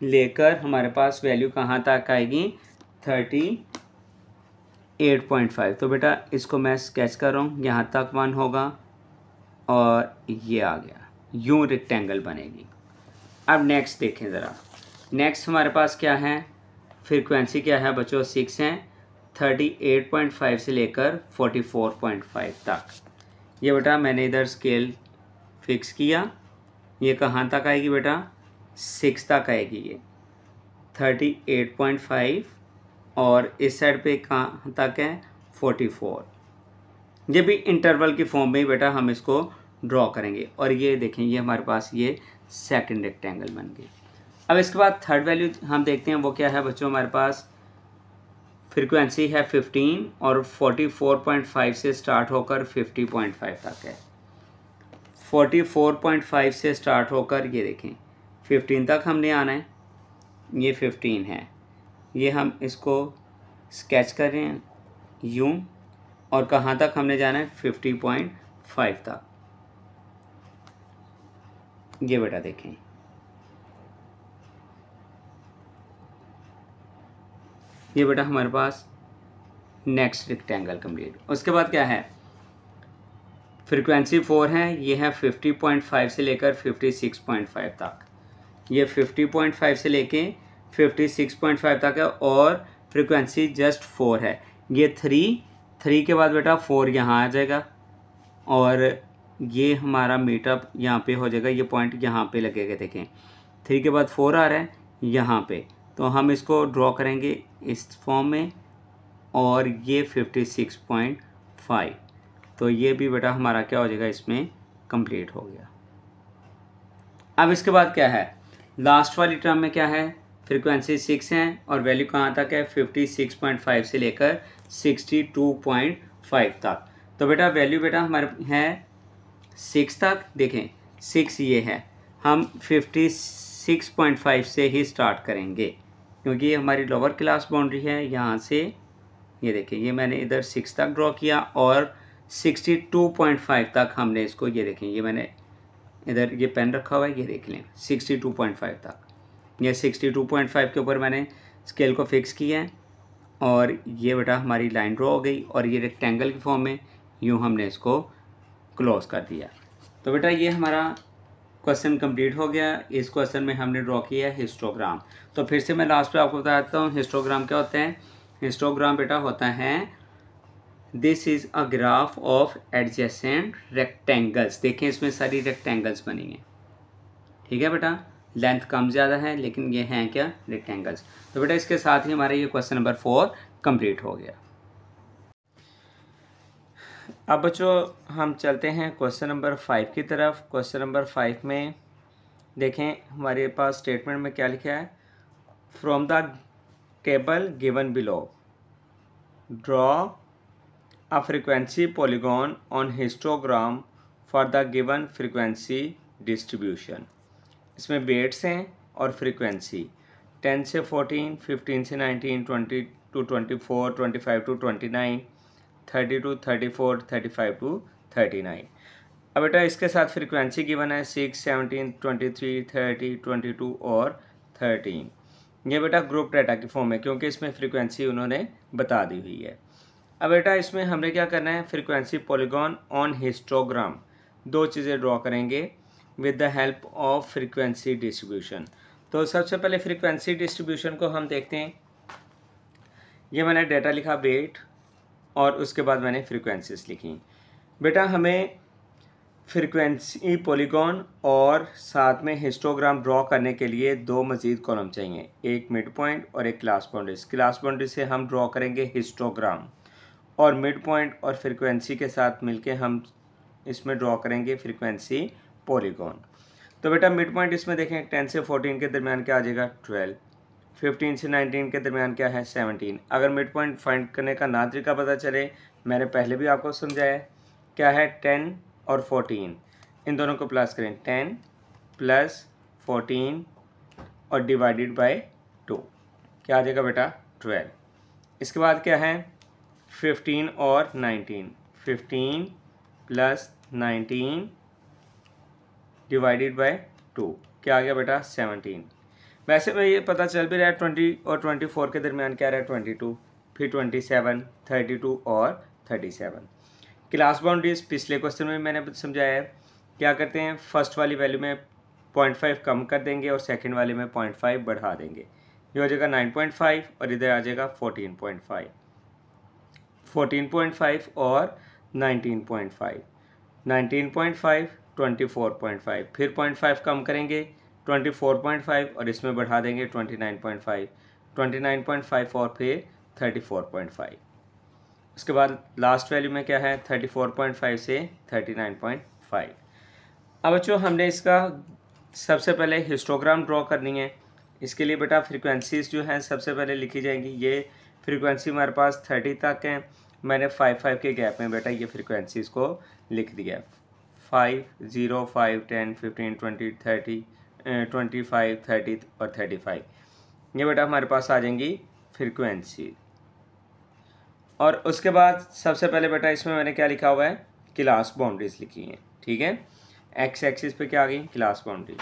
लेकर हमारे पास वैल्यू कहाँ तक आएगी, 38.5। तो बेटा इसको मैं स्केच कर रहा हूँ, यहाँ तक 1 होगा और ये आ गया, यूँ रेक्टेंगल बनेगी। अब नेक्स्ट देखें ज़रा, नेक्स्ट हमारे पास क्या है, फ्रीक्वेंसी क्या है बच्चों, 6 हैं, 38.5 से लेकर 44.5 तक। ये बेटा मैंने इधर स्केल फिक्स किया, ये कहाँ तक आएगी बेटा, 6 तक आएगी ये 38.5, और इस साइड पे कहाँ तक है 44। ये भी इंटरवल की फॉर्म में ही बेटा हम इसको ड्रॉ करेंगे। और ये देखें, ये हमारे पास ये सेकंड रेक्टेंगल बन गई। अब इसके बाद थर्ड वैल्यू हम देखते हैं, वो क्या है बच्चों, हमारे पास फ्रीक्वेंसी है 15 और 44.5 से स्टार्ट होकर 50.5 तक है। 44.5 से स्टार्ट होकर ये देखें 15 तक हमने आना है, ये 15 है, ये हम इसको स्केच कर रहे हैं यूँ, और कहाँ तक हमने जाना है 50.5 तक। ये बेटा देखें, ये बेटा हमारे पास नेक्स्ट रेक्टेंगल कंप्लीट। उसके बाद क्या है, फ्रीक्वेंसी 4 है, ये है 50.5 से लेकर 56.5 तक। ये 50.5 से लेके 56.5 तक है, और फ्रीक्वेंसी जस्ट 4 है। ये 3 के बाद बेटा 4 यहाँ आ जाएगा, और ये हमारा मीटअप यहाँ पे हो जाएगा, ये पॉइंट यहाँ पे लगेगा। देखें 3 के बाद 4 आ रहा है यहाँ पे, तो हम इसको ड्रॉ करेंगे इस फॉर्म में, और ये 56.5, तो ये भी बेटा हमारा क्या हो जाएगा, इसमें कंप्लीट हो गया। अब इसके बाद क्या है, लास्ट वाली टर्म में क्या है, फ्रीक्वेंसी 6 है और वैल्यू कहाँ तक है, 56.5 से लेकर 62.5 तक। तो बेटा वैल्यू बेटा हमारे है 6 तक। देखें 6 ये है, हम 56.5 से ही स्टार्ट करेंगे, क्योंकि ये हमारी लोअर क्लास बाउंड्री है। यहाँ से ये देखें, ये मैंने इधर 6 तक ड्रॉ किया, और 62.5 तक हमने इसको, ये देखें ये मैंने इधर ये पेन रखा हुआ है, ये देख लें 62.5 तक। ये 62.5 के ऊपर मैंने स्केल को फिक्स किया है, और ये बेटा हमारी लाइन ड्रॉ हो गई, और ये रेक्टेंगल की फॉर्म में यूँ हमने इसको क्लोज कर दिया। तो बेटा ये हमारा क्वेश्चन कंप्लीट हो गया। इस क्वेश्चन में हमने ड्रॉ किया है हिस्टोग्राम। तो फिर से मैं लास्ट पे आपको बता देता हूँ हिस्टोग्राम क्या होता है। हिस्टोग्राम बेटा होता है, this is a graph of adjacent rectangles. देखें इसमें सारी रेक्टेंगल्स बनी हैं, ठीक है बेटा, लेंथ कम ज़्यादा है लेकिन ये हैं क्या, रेक्टेंगल्स। तो बेटा इसके साथ ही हमारा ये क्वेश्चन नंबर 4 कंप्लीट हो गया। अब बच्चों हम चलते हैं क्वेश्चन नंबर 5 की तरफ। क्वेश्चन नंबर 5 में देखें हमारे पास स्टेटमेंट में क्या लिखा है, from the table given below draw a frequency polygon on histogram for the given frequency distribution। इसमें वेट्स हैं और फ्रीक्वेंसी 10 से 14, 15 से 19, 20 to 24, 25 to 29, 30 to 34, 35 to 39। अब बेटा इसके साथ फ्रीक्वेंसी गिवन है 6, 17, 23, 30, 22 और 13। ये बेटा ग्रुप डाटा की फॉर्म है, क्योंकि इसमें फ्रीक्वेंसी उन्होंने बता दी हुई है। अब बेटा इसमें हमने क्या करना है, फ्रीक्वेंसी पॉलीगॉन ऑन हिस्टोग्राम, दो चीज़ें ड्रॉ करेंगे with the help of frequency distribution. तो सबसे पहले फ्रीक्वेंसी डिस्ट्रीब्यूशन को हम देखते हैं। ये मैंने डाटा लिखा वेट और उसके बाद मैंने फ्रीक्वेंसीज लिखी। बेटा हमें फ्रीक्वेंसी पॉलीगॉन और साथ में हिस्टोग्राम ड्रॉ करने के लिए दो मज़ीद कॉलम चाहिए, एक मिड पॉइंट और एक क्लास बाउंड्रीज। क्लास बाउंड्री से हम ड्रॉ करेंगे हिस्टोग्राम और मिड पॉइंट और फ्रीक्वेंसी के साथ मिलके हम इसमें ड्रॉ करेंगे फ्रीक्वेंसी पॉलीगॉन। तो बेटा मिड पॉइंट इसमें देखें 10 से 14 के दरमियान क्या आ जाएगा 12, 15 से 19 के दरमियान क्या है 17। अगर मिड पॉइंट फाइंड करने का ना तरीका पता चले, मैंने पहले भी आपको समझाया, क्या है 10 और 14, इन दोनों को प्लस करें, 10 प्लस 14 और डिवाइडेड बाय 2, क्या आ जाएगा बेटा 12। इसके बाद क्या है 15 और 19, 15 प्लस 19 डिवाइडेड बाय 2, क्या आ गया बेटा 17। वैसे में ये पता चल भी रहा है 20 और 24 के दरमियान क्या रहा है 22, फिर 27, 32 और 37। क्लास बाउंड्रीज पिछले क्वेश्चन में मैंने समझाया है, क्या करते हैं फर्स्ट वाली वैल्यू में 0.5 कम कर देंगे और सेकंड वाले में 0.5 बढ़ा देंगे। ये हो जाएगा 9.5 और इधर आ जाएगा 14.5, 14.5 और 19.5, 19.5 24.5, फिर 0.5 कम करेंगे 24.5 और इसमें बढ़ा देंगे 29.5, 29.5 और फिर 34.5। उसके बाद लास्ट वैल्यू में क्या है 34.5 से 39.5। अब बच्चों हमने इसका सबसे पहले हिस्टोग्राम ड्रॉ करनी है। इसके लिए बेटा फ्रीक्वेंसीज जो हैं सबसे पहले लिखी जाएंगी। ये फ्रीक्वेंसी हमारे पास 30 तक हैं, मैंने 5 के गैप में बेटा ये फ्रीक्वेंसीज को लिख दिया, 5, 0, 5, 10, 15, 20, 30, 25, 30 और 35। ये बेटा हमारे पास आ जाएंगी फ्रीक्वेंसी। और उसके बाद सबसे पहले बेटा इसमें मैंने क्या लिखा हुआ है क्लास बाउंड्रीज लिखी हैं, ठीक है। एक्स एक्सिस पे क्या आ गई क्लास बाउंड्रीज।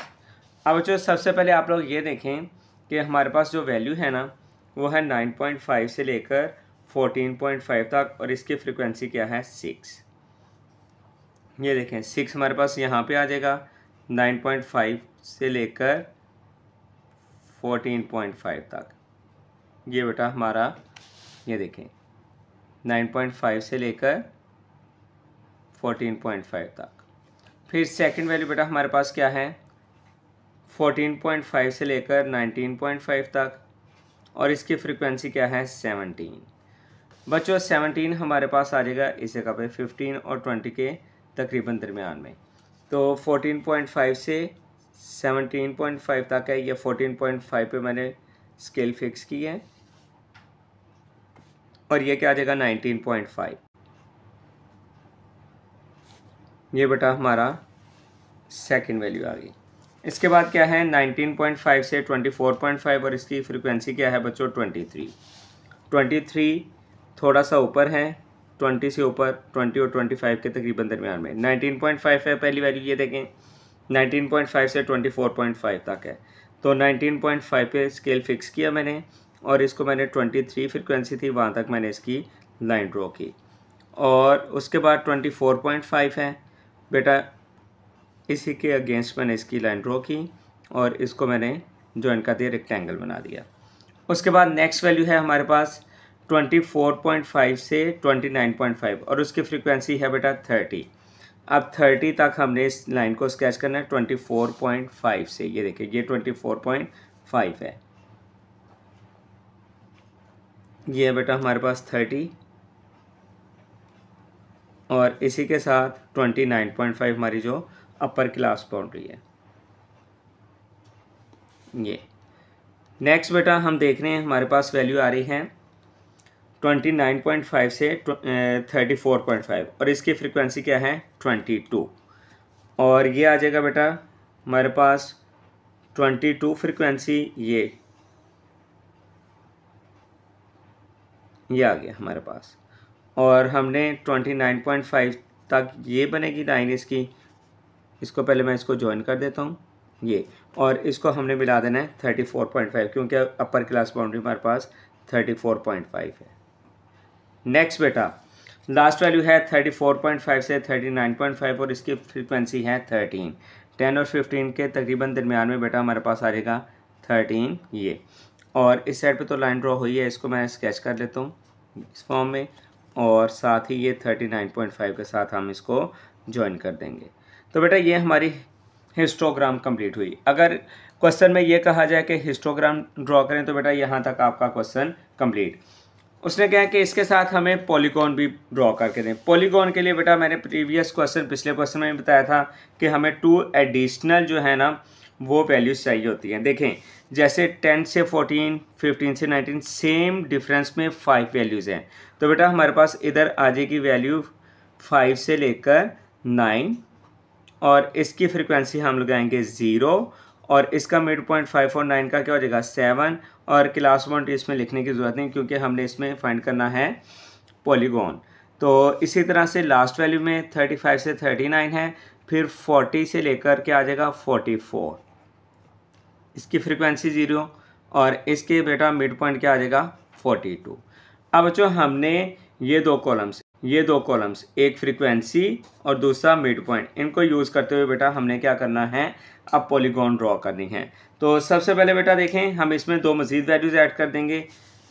अब बच्चों सबसे पहले आप लोग ये देखें कि हमारे पास जो वैल्यू है ना वो है 9.5 से लेकर 14.5 तक और इसकी फ्रीक्वेंसी क्या है 6। ये देखें 6 हमारे पास यहाँ पे आ जाएगा, 9.5 से लेकर 14.5 तक। ये बेटा हमारा ये देखें 9.5 से लेकर 14.5 तक। फिर सेकंड वैल्यू बेटा हमारे पास क्या है 14.5 से लेकर 19.5 तक और इसकी फ्रीक्वेंसी क्या है 17। बच्चों 17 हमारे पास आ जाएगा इस जगह पे 15 और 20 के तकरीबन दरमियान में। तो 14.5 से 17.5 तक है, ये 14.5 पे मैंने स्केल फिक्स की है और ये क्या आ जाएगा 19.5। ये बेटा हमारा सेकंड वैल्यू आ गई। इसके बाद क्या है 19.5 से 24.5 और इसकी फ्रीक्वेंसी क्या है बच्चों 23। 23 थोड़ा सा ऊपर है, 20 से ऊपर 20 और 25 के तकरीबन दरमियान में। 19.5 है पहली वैल्यू, ये देखें 19.5 से 24.5 तक है। तो 19.5 पे स्केल फिक्स किया मैंने और इसको मैंने 23 फ्रीक्वेंसी थी वहाँ तक मैंने इसकी लाइन ड्रॉ की। और उसके बाद 24.5 है बेटा, इसी के अगेंस्ट मैंने इसकी लाइन ड्रॉ की और इसको मैंने ज्वाइन कर दिया, रेक्टेंगल बना दिया। उसके बाद नेक्स्ट वैल्यू है हमारे पास 24.5 से 29.5 और उसकी फ्रीक्वेंसी है बेटा 30। अब 30 तक हमने इस लाइन को स्केच करना है 24.5 से। ये देखिए ये 24.5 है, ये है बेटा हमारे पास 30 और इसी के साथ 29.5 हमारी जो अपर क्लास बाउंड्री है। ये नेक्स्ट बेटा हम देख रहे हैं हमारे पास वैल्यू आ रही है 29.5 से 34.5 और इसकी फ्रीक्वेंसी क्या है 22 और ये आ जाएगा बेटा हमारे पास 22 फ्रीक्वेंसी। ये आ गया हमारे पास और हमने 29.5 तक ये बनेगी लाइन इसकी। इसको पहले मैं इसको ज्वाइन कर देता हूँ ये, और इसको हमने मिला देना है 34.5 क्योंकि अपर क्लास बाउंड्री हमारे पास 34.5 है। नेक्स्ट बेटा लास्ट वैल्यू है 34.5 से 39.5 और इसकी फ्रीक्वेंसी है 13। 10 और 15 के तकरीबन दरमियान में बेटा हमारे पास आ जाएगा 13 ये। और इस साइड पे तो लाइन ड्रॉ हुई है, इसको मैं स्केच कर लेता हूँ इस फॉर्म में, और साथ ही ये 39.5 के साथ हम इसको ज्वाइन कर देंगे। तो बेटा ये हमारी हिस्टोग्राम कंप्लीट हुई। अगर क्वेश्चन में ये कहा जाए कि हिस्टोग्राम ड्रॉ करें तो बेटा यहाँ तक आपका क्वेश्चन कंप्लीट। उसने कहा कि इसके साथ हमें पॉलीगॉन भी ड्रॉ करके दें। पॉलीगॉन के लिए बेटा मैंने पिछले क्वेश्चन में बताया था कि हमें 2 एडिशनल जो है ना वो वैल्यूज चाहिए होती हैं। देखें जैसे 10 से 14, 15 से 19 सेम डिफरेंस में 5 वैल्यूज़ हैं, तो बेटा हमारे पास इधर आ जाएगी वैल्यू 5 से लेकर 9, और इसकी फ्रीक्वेंसी हम लगाएंगे 0, और इसका मिड पॉइंट 5 और 9 का क्या हो जाएगा 7, और क्लास पॉइंट इसमें लिखने की ज़रूरत नहीं क्योंकि हमने इसमें फाइंड करना है पॉलीगॉन। तो इसी तरह से लास्ट वैल्यू में 35 से 39 है, फिर 40 से लेकर क्या आ जाएगा 44, इसकी फ्रीक्वेंसी 0, और इसके बेटा मिड पॉइंट क्या आ जाएगा 42। अब जो हमने ये दो कॉलम्स एक फ्रीक्वेंसी और दूसरा मिड पॉइंट, इनको यूज़ करते हुए बेटा हमने क्या करना है, अब पॉलीगॉन ड्रॉ करनी है। तो सबसे पहले बेटा देखें हम इसमें 2 मज़ीद वैल्यूज़ ऐड कर देंगे।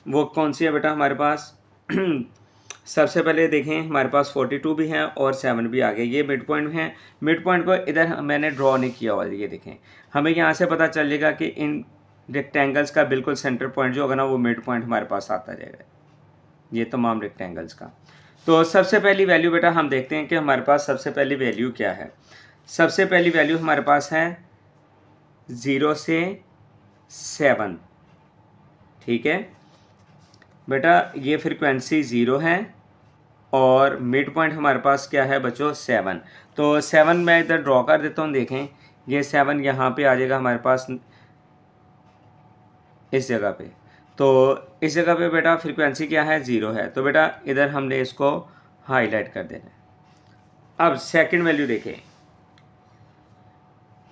वो कौन सी है बेटा हमारे पास सबसे पहले देखें हमारे पास 42 भी है और 7 भी आ गए, ये मिड पॉइंट हैं। मिड पॉइंट को इधर मैंने ड्रॉ नहीं किया हुआ, ये देखें हमें यहाँ से पता चल जाएगा कि इन रेक्टेंगल्स का बिल्कुल सेंटर पॉइंट जो होगा ना वो मिड पॉइंट हमारे पास आता जाएगा, ये तमाम रेक्टेंगल्स का। तो सबसे पहली वैल्यू बेटा हम देखते हैं कि हमारे पास सबसे पहली वैल्यू क्या है। सबसे पहली वैल्यू हमारे पास है 0 से 7, ठीक है बेटा, ये फ्रीक्वेंसी 0 है और मिड पॉइंट हमारे पास क्या है बच्चों 7। तो 7 मैं इधर ड्रॉ कर देता हूँ, देखें ये 7 यहाँ पे आ जाएगा हमारे पास इस जगह पे। तो इस जगह पे बेटा फ्रीक्वेंसी क्या है 0 है, तो बेटा इधर हमने इसको हाईलाइट कर देना है। अब सेकंड वैल्यू देखें,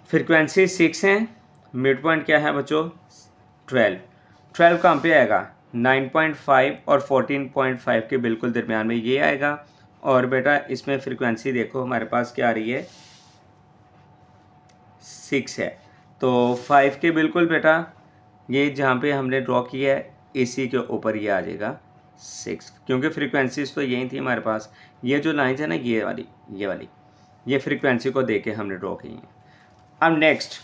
फ्रीक्वेंसी 6 है, मिड पॉइंट क्या है बच्चों 12 कहाँ पे आएगा 9.5 और 14.5 के बिल्कुल दरमियान में ये आएगा। और बेटा इसमें फ्रीक्वेंसी देखो हमारे पास क्या आ रही है 6 है, तो 5 के बिल्कुल बेटा ये जहाँ पे हमने ड्रॉ किया है इसी के ऊपर ये आ जाएगा 6, क्योंकि फ्रीक्वेंसीज तो यही थी हमारे पास। ये जो लाइन है ना ये वाली ये फ्रीक्वेंसी को दे के हमने ड्रॉ की है। अब नेक्स्ट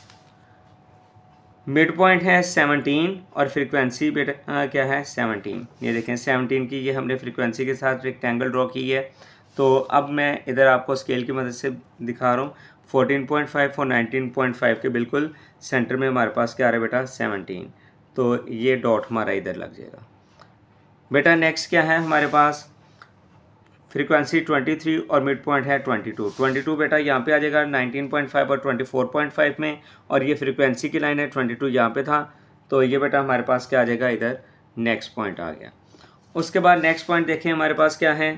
मिड पॉइंट है 17 और फ्रीक्वेंसी बेटा क्या है 17, ये देखें 17 की ये हमने फ्रीक्वेंसी के साथ रेक्टेंगल ड्रॉ की है। तो अब मैं इधर आपको स्केल की मदद से दिखा रहा हूँ 14.5 और 19.5 के बिल्कुल सेंटर में हमारे पास क्या आ रहा है बेटा 17, तो ये डॉट हमारा इधर लग जाएगा बेटा। नेक्स्ट क्या है हमारे पास फ्रीक्वेंसी 23 और मिड पॉइंट है 22 बेटा यहाँ पे आ जाएगा 19.5 और 24.5 में, और ये फ्रीक्वेंसी की लाइन है 22 यहाँ पे था, तो ये बेटा हमारे पास क्या आ जाएगा इधर नेक्स्ट पॉइंट आ गया। उसके बाद नेक्स्ट पॉइंट देखें हमारे पास क्या है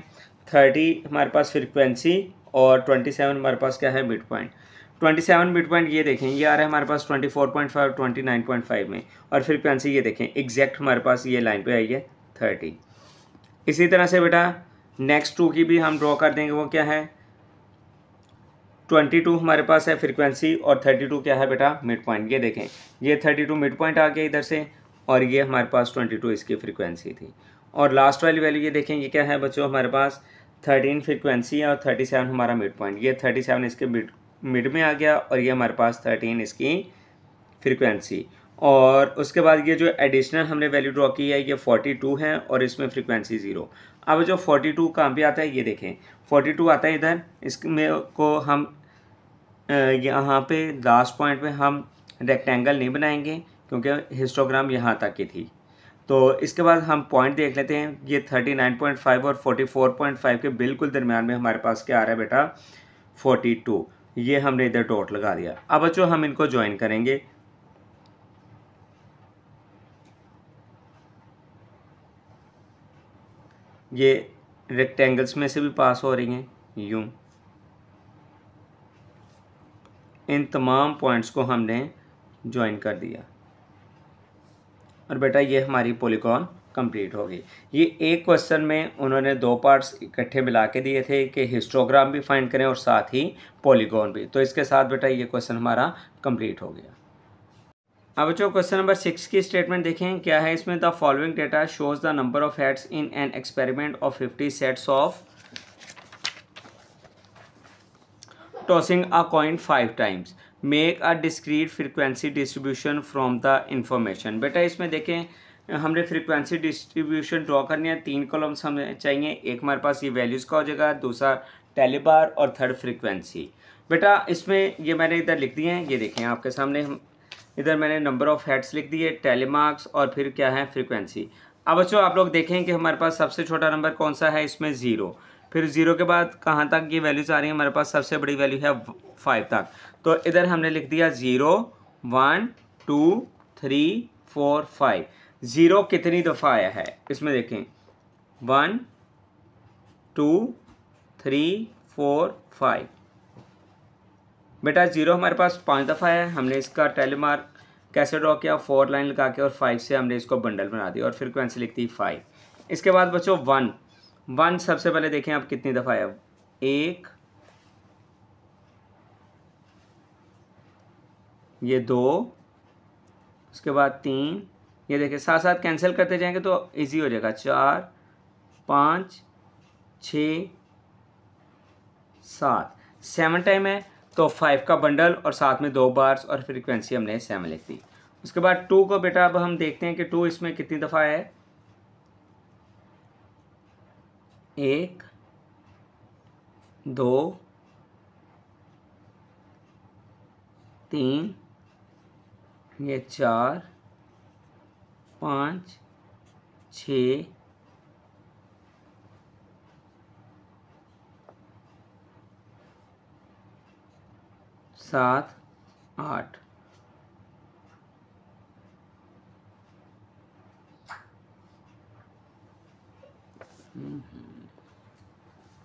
30 हमारे पास फ्रीक्वेंसी और 27 हमारे पास क्या है मिड पॉइंट। 27 मिड पॉइंट ये देखें ये आ रहा है हमारे पास 24.5 29.5 में, और फ्रीक्वेंसी ये देखें एग्जैक्ट हमारे पास ये लाइन पे आई है 30। इसी तरह से बेटा नेक्स्ट 2 की भी हम ड्रॉ कर देंगे, वो क्या है 22 हमारे पास है फ्रीक्वेंसी और 32 क्या है बेटा मिड पॉइंट। ये देखें ये 32 मिड पॉइंट आ गया इधर से, और ये हमारे पास 22 इसकी फ्रीक्वेंसी थी। और लास्ट वाली वैल्यू ये देखें ये क्या है बच्चों हमारे पास 13 फ्रीक्वेंसी है और 37 हमारा मिड पॉइंट। ये 37 इसके मिड में आ गया और ये हमारे पास 13 इसकी फ्रीक्वेंसी। और उसके बाद ये जो एडिशनल हमने वैल्यू ड्रॉ की है ये 42 है और इसमें फ्रीक्वेंसी 0। अब जो 42 कहाँ पे आता है ये देखें 42 आता है इधर, इसमें को हम यहाँ पे लास्ट पॉइंट पे हम रेक्टेंगल नहीं बनाएंगे क्योंकि हिस्टोग्राम यहाँ तक की थी। तो इसके बाद हम पॉइंट देख लेते हैं, ये 39.5 और 44.5 के बिल्कुल दरमियान में हमारे पास क्या आ रहा है बेटा 42, ये हमने इधर डॉट लगा दिया। अब बच्चों हम इनको ज्वाइन करेंगे, ये रेक्टेंगल्स में से भी पास हो रही हैं यूं, इन तमाम पॉइंट्स को हमने ज्वाइन कर दिया और बेटा ये हमारी पॉलीगॉन कंप्लीट हो गई। ये एक क्वेश्चन में उन्होंने 2 पार्ट्स इकट्ठे मिला के दिए थे कि हिस्टोग्राम भी फाइंड करें और साथ ही पॉलीगॉन भी। तो इसके साथ बेटा ये क्वेश्चन हमारा कंप्लीट हो गया। अब बच्चों क्वेश्चन नंबर 6 की स्टेटमेंट देखें क्या है इसमें। The following data shows the number of heads in an experiment of 50 sets of tossing a coin 5 times, make a discrete frequency distribution from the information. बेटा इसमें देखें हमने फ्रीक्वेंसी डिस्ट्रीब्यूशन ड्रॉ करनी है, 3 कॉलम्स हमें चाहिए। एक हमारे पास ये वैल्यूज़ का हो जाएगा, दूसरा टेलीबार और थर्ड फ्रीक्वेंसी। बेटा इसमें ये मैंने इधर लिख दिए हैं, ये देखें आपके सामने। हम इधर मैंने नंबर ऑफ़ हेड्स लिख दिए, टेलीमार्क्स और फिर क्या है फ्रीक्वेंसी। अब बच्चों आप लोग देखें कि हमारे पास सबसे छोटा नंबर कौन सा है, इसमें 0। फिर 0 के बाद कहाँ तक ये वैल्यूज़ आ रही है, हमारे पास सबसे बड़ी वैल्यू है 5 तक। तो इधर हमने लिख दिया 0 1 2 3 4 5। 0 कितनी दफ़ा आया है इसमें देखें, 1 2 3 4 5। बेटा 0 हमारे पास 5 दफ़ा है। हमने इसका टेलीमार्क कैसे ड्रॉ किया, 4 लाइन लगा के और 5 से हमने इसको बंडल बना दिया और फ्रीक्वेंसी लिख दी 5। इसके बाद बच्चों 1 सबसे पहले देखें आप कितनी दफ़ा है, 1, ये 2, उसके बाद 3, ये देखें साथ साथ कैंसिल करते जाएंगे तो इजी हो जाएगा, 4 5 6 7 7 टाइम है तो 5 का बंडल और साथ में 2 बार्स और फ्रीक्वेंसी हमने 7 लिख दी। उसके बाद 2 को बेटा अब हम देखते हैं कि 2 इसमें कितनी दफ़ा है, 1 2 3, ये 4 5 6 7 8।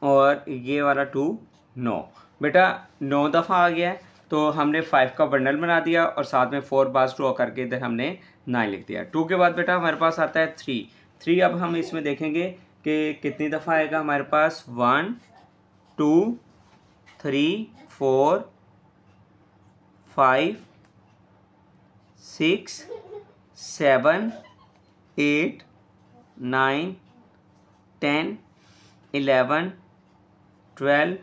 और ये वाला 2 9। बेटा 9 दफ़ा आ गया है तो हमने 5 का बंडल बना दिया और साथ में 4 बार्स ड्रॉ करके इधर हमने 9 लिख दिया। 2 के बाद बेटा हमारे पास आता है 3। अब हम इसमें देखेंगे कि कितनी दफ़ा आएगा हमारे पास, 1 2 3 4 5 6 7 8 9 10 11 12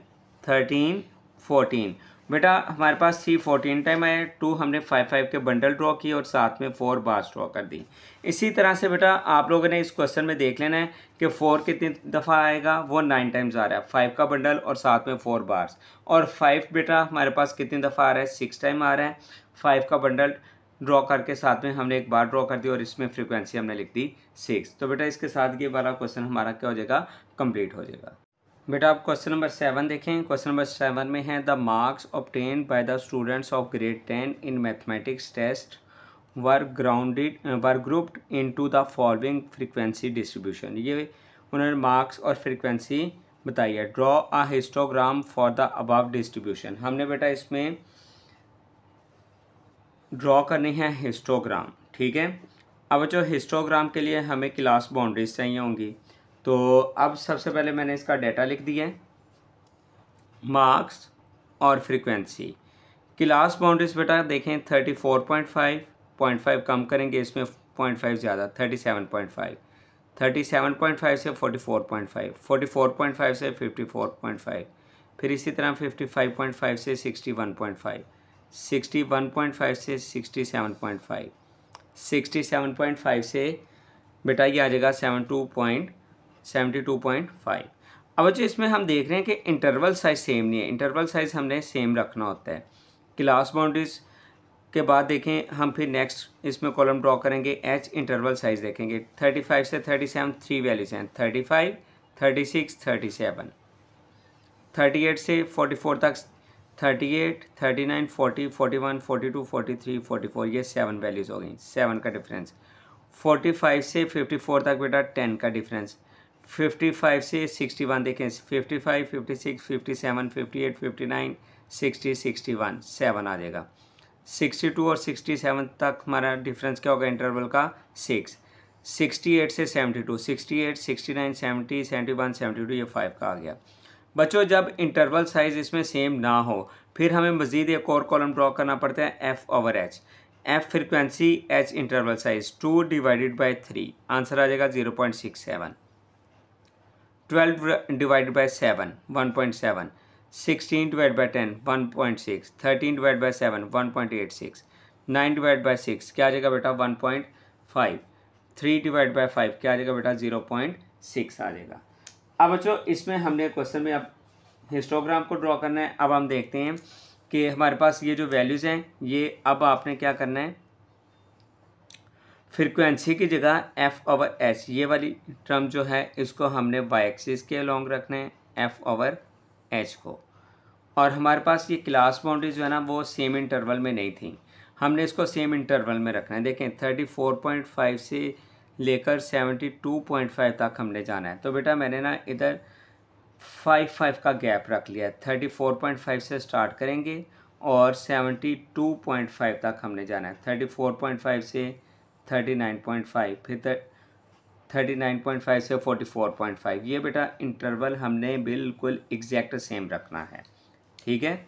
13 14। बेटा हमारे पास 3 14 टाइम आया। 2 हमने 5 5 के बंडल ड्रॉ किए और साथ में 4 बार्स ड्रॉ कर दी। इसी तरह से बेटा आप लोगों ने इस क्वेश्चन में देख लेना है कि 4 कितनी दफ़ा आएगा, वो 9 टाइम्स आ रहा है, 5 का बंडल और साथ में 4 बार्स। और 5 बेटा हमारे पास कितनी दफ़ा आ रहा है, 6 टाइम आ रहा है। 5 का बंडल ड्रॉ करके साथ में हमने एक बार ड्रॉ कर दी और इसमें फ्रीक्वेंसी हमने लिख दी 6। तो बेटा इसके साथ ये वाला क्वेश्चन हमारा क्या हो जाएगा, कंप्लीट हो जाएगा। बेटा आप क्वेश्चन नंबर 7 देखें। क्वेश्चन नंबर 7 में है the marks obtained by the students of grade 10 in mathematics test were grouped into the following frequency distribution. ये उन्होंने मार्क्स और फ्रीक्वेंसी बताई है। Draw a histogram for the above distribution. हमने बेटा इसमें ड्रॉ करनी है हिस्टोग्राम, ठीक है। अब जो हिस्टोग्राम के लिए हमें क्लास बाउंड्रीज चाहिए होंगी, तो अब सबसे पहले मैंने इसका डाटा लिख दिया है, मार्क्स और फ्रीक्वेंसी। क्लास बाउंड्रीज बेटा देखें 34.5, 0.5 कम करेंगे इसमें 0.5 ज़्यादा, 37.5, 37.5 से 44.5, 44.5 से 54.5, फिर इसी तरह 55.5 से 61.5, 61.5 से 67.5, 67.5 से बेटा ये आ जाएगा 72.5। अब जो इसमें हम देख रहे हैं कि इंटरवल साइज सेम नहीं है, इंटरवल साइज हमने सेम रखना होता है। क्लास बाउंड्रीज के बाद देखें हम फिर नेक्स्ट इसमें कॉलम ड्रॉ करेंगे, एच इंटरवल साइज देखेंगे। 35 से 37 3 वैल्यूज हैं, 35 36 37, 38 से 44 तक 38 39 40 41 42 43 44, ये 7 वैल्यूज़ हो गई, 7 का डिफरेंस। 45 से 54 तक बेटा 10 का डिफरेंस। 55 से 61 देखें, 55 56 57 58 59 60 61, 7 आ जाएगा। 62 और 67 तक हमारा डिफरेंस क्या होगा इंटरवल का, 6। 68 से 72, 68 69 70 71 72, ये 5 का आ गया। बच्चों जब इंटरवल साइज इसमें सेम ना हो फिर हमें मज़ीद एक और कॉलम ड्रॉ करना पड़ता है, F/H। F frequency, H interval size 2 divided by 3, answer आ जाएगा 0.67। 12 divided by 7 1.7, 16 divide by 10 1.6, 13 divide by 7 1.86, 9 divide by 6 क्या आ जाएगा बेटा 1.5, 3 डिवाइड बाई 5 क्या आ जाएगा बेटा 0.6 आ जाएगा। अब बच्चों इसमें हमने क्वेश्चन में अब हिस्टोग्राम को ड्रॉ करना है। अब हम देखते हैं कि हमारे पास ये जो वैल्यूज़ हैं ये अब आपने क्या करना है, फ्रीक्वेंसी की जगह एफ ओवर एच ये वाली टर्म जो है इसको हमने वाई एक्सिस के अलॉन्ग रखना है एफ ओवर एच को। और हमारे पास ये क्लास बाउंड्री जो है ना वो सेम इंटरवल में नहीं थी, हमने इसको सेम इंटरवल में रखना है। देखें 34.5 से लेकर 72.5 तक हमने जाना है। तो बेटा मैंने ना इधर 5 का गैप रख लिया है। 34.5 से स्टार्ट करेंगे और 72.5 तक हमने जाना है। 34.5 से 39.5, फिर 39.5 से 44.5। ये बेटा इंटरवल हमने बिल्कुल एग्जैक्ट सेम रखना है, ठीक है।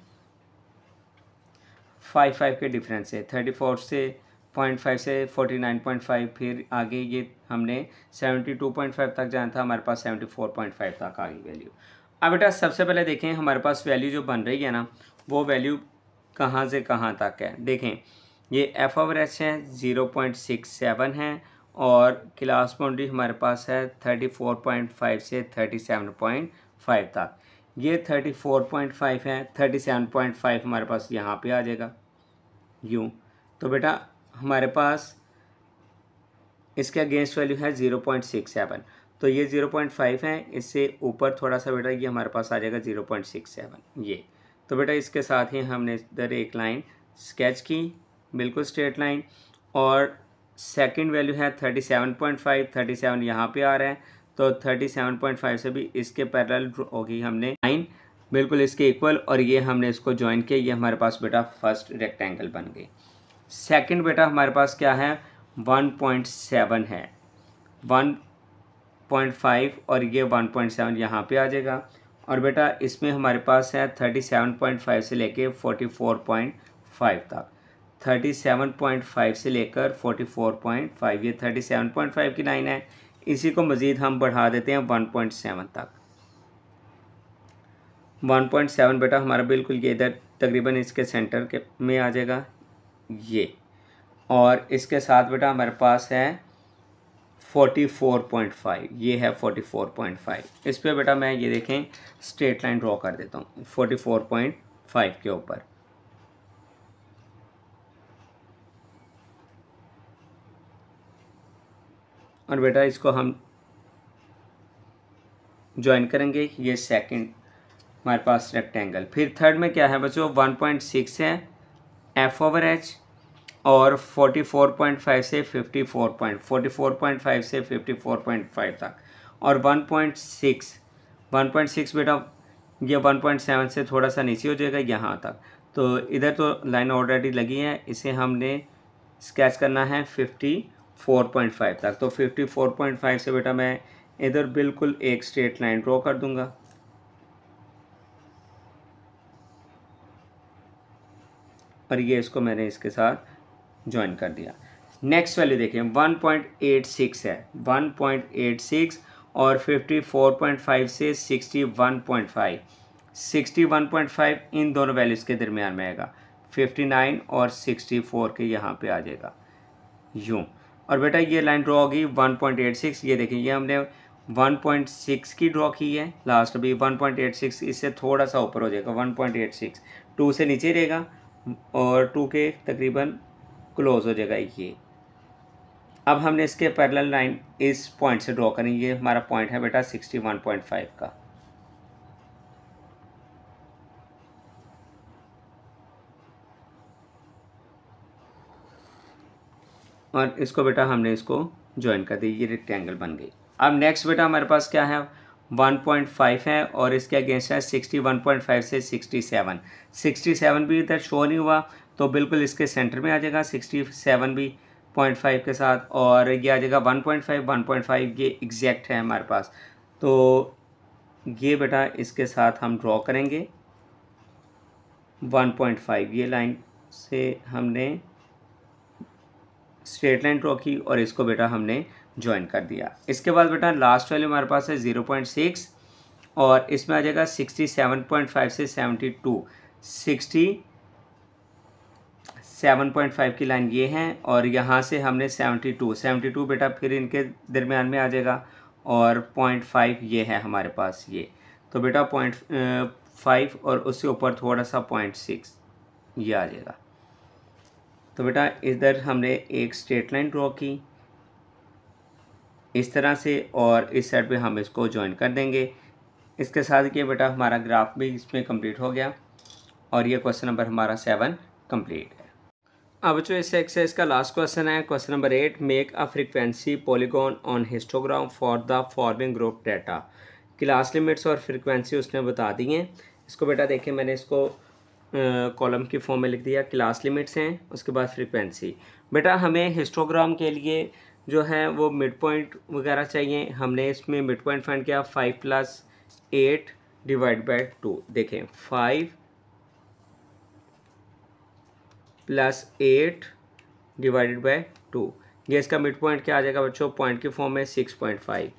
5 के डिफरेंस से 34.5 से 49.5, फिर आगे ये हमने 72.5 तक जाना था, हमारे पास 74.5 तक आ गई वैल्यू। अब बेटा सबसे पहले देखें हमारे पास वैल्यू जो बन रही है ना वो वैल्यू कहाँ से कहाँ तक है। देखें ये एफ ओवर एच है 0.67 है और क्लास बाउंड्री हमारे पास है 34.5 से 37.5 तक। ये 34.5 है, 37.5 हमारे पास यहाँ पे आ जाएगा यूँ। तो बेटा हमारे पास इसके अगेंस्ट वैल्यू है 0.67, तो ये 0.5 है, इससे ऊपर थोड़ा सा बेटा ये हमारे पास आ जाएगा 0.67 ये। तो बेटा इसके साथ ही हमने इधर एक लाइन स्केच की, बिल्कुल स्ट्रेट लाइन। और सेकंड वैल्यू है 37.5, 37 यहाँ पे आ रहा है, तो 37.5 से भी इसके पैरेलल होगी हमने लाइन बिल्कुल इसके इक्वल, और ये हमने इसको ज्वाइन किया, ये हमारे पास बेटा फर्स्ट रेक्टेंगल बन गई। सेकंड बेटा हमारे पास क्या है 1.7 है, 1.5 और ये 1.7 यहाँ पे आ जाएगा। और बेटा इसमें हमारे पास है 37.5 से लेके 44.5 तक, 37.5 से लेकर 44.5, ये 37.5 की लाइन है। इसी को मज़ीद हम बढ़ा देते हैं 1.7 तक। 1.7 बेटा हमारा बिल्कुल ये इधर तकरीबन इसके सेंटर के में आ जाएगा ये, और इसके साथ बेटा हमारे पास है 44.5, ये है 44.5। इस पर बेटा मैं ये देखें स्ट्रेट लाइन ड्रॉ कर देता हूँ 44.5 के ऊपर। और बेटा इसको हम ज्वाइन करेंगे, ये सेकंड हमारे पास रेक्टेंगल। फिर थर्ड में क्या है बच्चों 1.6 है एफ ओवर एच और 44.5 से 44.5 से 54.5 तक, और 1.6 बेटा ये 1.7 से थोड़ा सा नीचे हो जाएगा यहाँ तक। तो इधर तो लाइन ऑलरेडी लगी है, इसे हमने स्केच करना है 54.5 तक। तो 54.5 से बेटा मैं इधर बिल्कुल एक स्ट्रेट लाइन ड्रॉ कर दूंगा, और ये इसको मैंने इसके साथ ज्वाइन कर दिया। नेक्स्ट वैल्यू देखिए 1.86 है, 1.86 और 54.5 से 61.5, 61.5 इन दोनों वैल्यूज़ के दरमियान में आएगा। 59 और 64 के यहाँ पे आ जाएगा यूँ। और बेटा ये लाइन ड्रॉ होगी 1.86, ये देखिए ये हमने 1.6 की ड्रॉ की है लास्ट अभी। 1.86 इससे थोड़ा सा ऊपर हो जाएगा 1.86, 2 से नीचे रहेगा और 2 के तकरीबन क्लोज हो जाएगा ये। अब हमने इसके पैरेलल लाइन इस पॉइंट से ड्रॉ करेंगे, ये हमारा पॉइंट है बेटा 61.5 का। और इसको बेटा हमने इसको ज्वाइन कर दी, ये रेक्टेंगल बन गई। अब नेक्स्ट बेटा हमारे पास क्या है 1.5 है और इसके अगेंस्ट है 61.5 से 67। 67 भी इधर शो नहीं हुआ, तो बिल्कुल इसके सेंटर में आ जाएगा 67 भी 0.5 के साथ, और ये आ जाएगा 1.5 ये एग्जैक्ट है हमारे पास। तो ये बेटा इसके साथ हम ड्रॉ करेंगे 1.5, ये लाइन से हमने स्ट्रेट लाइन ड्रॉ की और इसको बेटा हमने ज्वाइन कर दिया। इसके बाद बेटा लास्ट वैल्यू हमारे पास है 0.6 और इसमें आ जाएगा 67.5 से 72, 67.5 की लाइन ये है और यहाँ से हमने 72 बेटा फिर इनके दरमियान में आ जाएगा और 0.5 ये है हमारे पास ये, तो बेटा 0.5 और उससे ऊपर थोड़ा सा 0.6 ये आ जाएगा। तो बेटा इधर हमने एक स्ट्रेट लाइन ड्रॉ की इस तरह से और इस साइड पे हम इसको ज्वाइन कर देंगे। इसके साथ ये बेटा हमारा ग्राफ भी इसमें कंप्लीट हो गया और ये क्वेश्चन नंबर हमारा 7 कंप्लीट है। अब जो इस एक्सरसाइज का लास्ट क्वेश्चन है question number 8, make a frequency polygon on histogram for the following group data. Class limits और फ्रीक्वेंसी उसने बता दी हैं। इसको बेटा देखें मैंने इसको कॉलम की फॉर्म में लिख दिया, क्लास लिमिट्स हैं उसके बाद फ्रीक्वेंसी। बेटा हमें हिस्टोग्राम के लिए जो है वो मिड पॉइंट वगैरह चाहिए। हमने इसमें मिड पॉइंट फाइंड किया 5 + 8 / 2। देखें 5 + 8 / 2, ये इसका मिड पॉइंट क्या आ जाएगा बच्चों, पॉइंट की फॉर्म में 6.5।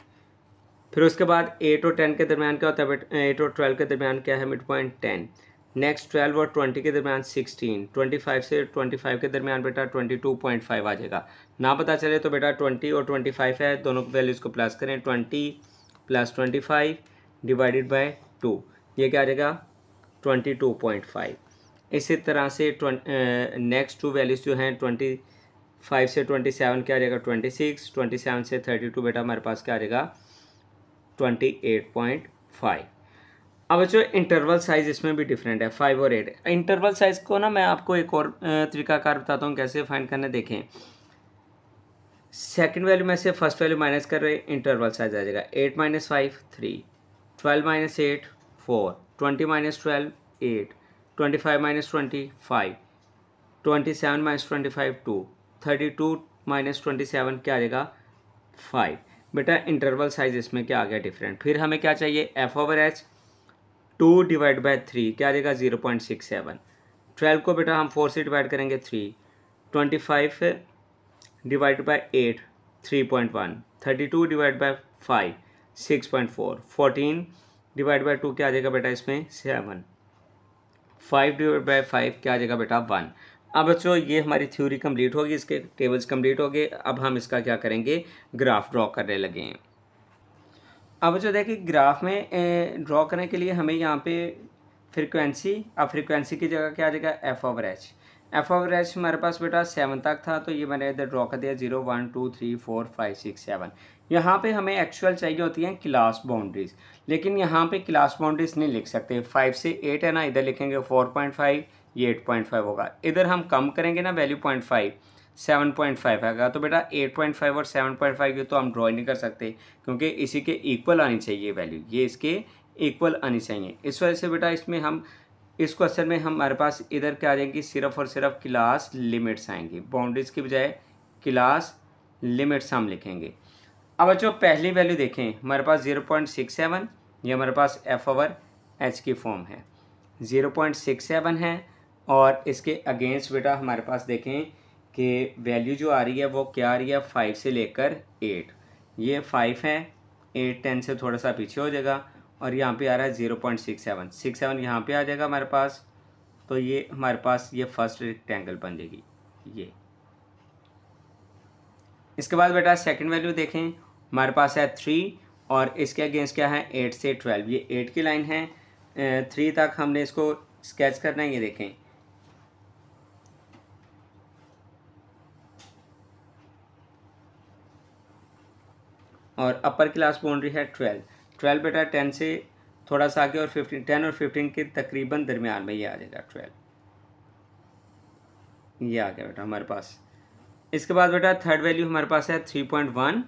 फिर उसके बाद 8 और 10 के दरमियान क्या होता है बेटा, 8 और 12 के दरमियान क्या है मिड पॉइंट 10। नेक्स्ट 12 और 20 के दरमियान 16, 25 से 25 के दरमियान बेटा 22.5 आ जाएगा। ना पता चले तो बेटा 20 और 25 है, दोनों वैल्यूज़ को प्लस करें, 20 + 25 / 2, ये क्या आ जाएगा 22.5। इसी तरह से नेक्स्ट 2 वैल्यूज़ जो हैं 25 से 27 क्या आ जाएगा 26, 27 से 32 बेटा हमारे पास क्या आ जाएगा 28.5। अब बच्चों इंटरवल साइज़ इसमें भी डिफरेंट है 5 और 8। इंटरवल साइज़ को ना मैं आपको एक और तरीकाकार बताता हूँ कैसे फाइंड करना। देखें सेकंड वैल्यू में से फर्स्ट वैल्यू माइनस कर रहे इंटरवल साइज आ जाएगा 8 - 5 3, 12 - 8 4, 20 - 12 8, 25 - 20 5, 27 - 25 2, 32 - 27 क्या आ जाएगा 5। बेटा इंटरवल साइज इसमें क्या आ गया डिफरेंट। फिर हमें क्या चाहिए f/h 2 / 3 क्या आ जाएगा 0.67। 12 को बेटा हम 4 से डिवाइड करेंगे 3, 25 / 8 3.1, 32 / 5 6.4, 14 / 2 क्या आ जाएगा बेटा इसमें 7, 5 / 5 क्या आ जाएगा बेटा 1। अब बच्चों ये हमारी थ्योरी कंप्लीट होगी, इसके टेबल्स कंप्लीट हो गए। अब हम इसका क्या करेंगे ग्राफ ड्रॉ करने लगे हैं। अब बच्चों देखिए ग्राफ में ड्रॉ करने के लिए हमें यहाँ पे फ्रीक्वेंसी, अब फ्रीक्वेंसी की जगह क्या आ जाएगा f/h। f/h हमारे पास बेटा 7 तक था तो ये मैंने इधर ड्रॉ कर दिया 0 1 2 3 4 5 6 7। यहाँ पे हमें एक्चुअल चाहिए होती हैं क्लास बाउंड्रीज, लेकिन यहाँ पे क्लास बाउंड्रीज नहीं लिख सकते। 5 से 8 है ना, इधर लिखेंगे 4.5, ये 8.5 होगा। इधर हम कम करेंगे ना वैल्यू 0.5, 7.5 आएगा। तो बेटा 8.5 और 7.5 ये तो हम ड्रॉ नहीं कर सकते क्योंकि इसी के इक्वल आनी चाहिए वैल्यू, ये इसके इक्वल आनी चाहिए। इस वजह से बेटा इसमें हम इस क्वेश्चन में हमारे पास इधर क्या आ जाएंगी सिर्फ और सिर्फ क्लास लिमिट्स आएंगी, बाउंड्रीज की बजाय क्लास लिमिट्स हम लिखेंगे। अब बच्चों पहली वैल्यू देखें हमारे पास 0.67, ये हमारे पास f/h की फॉर्म है 0.67 है और इसके अगेंस्ट बेटा हमारे पास देखें कि वैल्यू जो आ रही है वो क्या आ रही है 5 से लेकर 8। ये 5 है, 8 10 से थोड़ा सा पीछे हो जाएगा और यहाँ पे आ रहा है 0.67, 67 यहाँ पे आ जाएगा हमारे पास। तो ये हमारे पास ये फर्स्ट रेक्टेंगल बन जाएगी ये। इसके बाद बेटा सेकंड वैल्यू देखें हमारे पास है 3 और इसके अगेंस्ट क्या है 8 से 12, ये 8 की लाइन है। 3 तक हमने इसको स्केच करना है, ये देखें और अपर क्लास बाउंड्री है 12 बेटा 10 से थोड़ा सा आगे और 15, 10 और 15 के तकरीबन दरमियान में ये आ जाएगा 12, ये आ गया बेटा हमारे पास। इसके बाद बेटा थर्ड वैल्यू हमारे पास है 3.1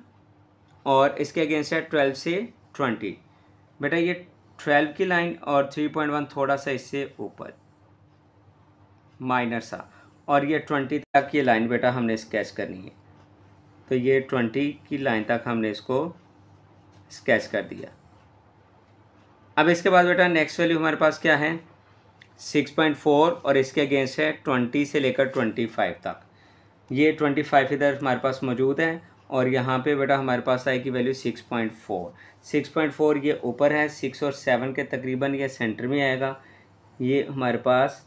और इसके अगेंस्ट है 12 से 20। बेटा ये 12 की लाइन और 3.1 थोड़ा सा इससे ऊपर माइनर सा, और ये 20 तक ये लाइन बेटा हमने स्केच करनी है। तो ये 20 की लाइन तक हमने इसको स्केच कर दिया। अब इसके बाद बेटा नेक्स्ट वैल्यू हमारे पास क्या है 6.4 और इसके अगेंस्ट है 20 से लेकर 25 तक। ये 25 इधर हमारे पास मौजूद है और यहाँ पे बेटा हमारे पास आएगी वैल्यू 6.4। 6.4 ये ऊपर है, 6 और 7 के तकरीबन ये सेंटर में आएगा। ये हमारे पास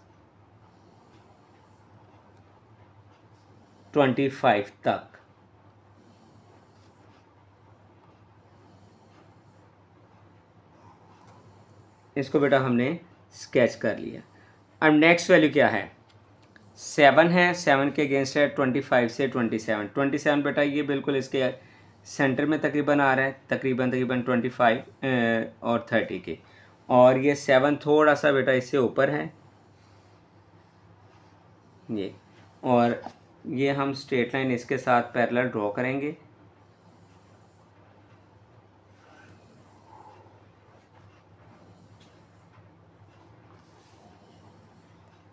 25 तक। इसको बेटा हमने स्केच कर लिया। अब नेक्स्ट वैल्यू क्या है, 7 है, 7 के अगेंस्ट है 25 से 27। 27 बेटा ये बिल्कुल इसके सेंटर में तकरीबन आ रहा है, तकरीबन 25 और 30 के। और ये 7 थोड़ा सा बेटा इससे ऊपर है ये, और ये हम स्ट्रेट लाइन इसके साथ पैरेलल ड्रॉ करेंगे।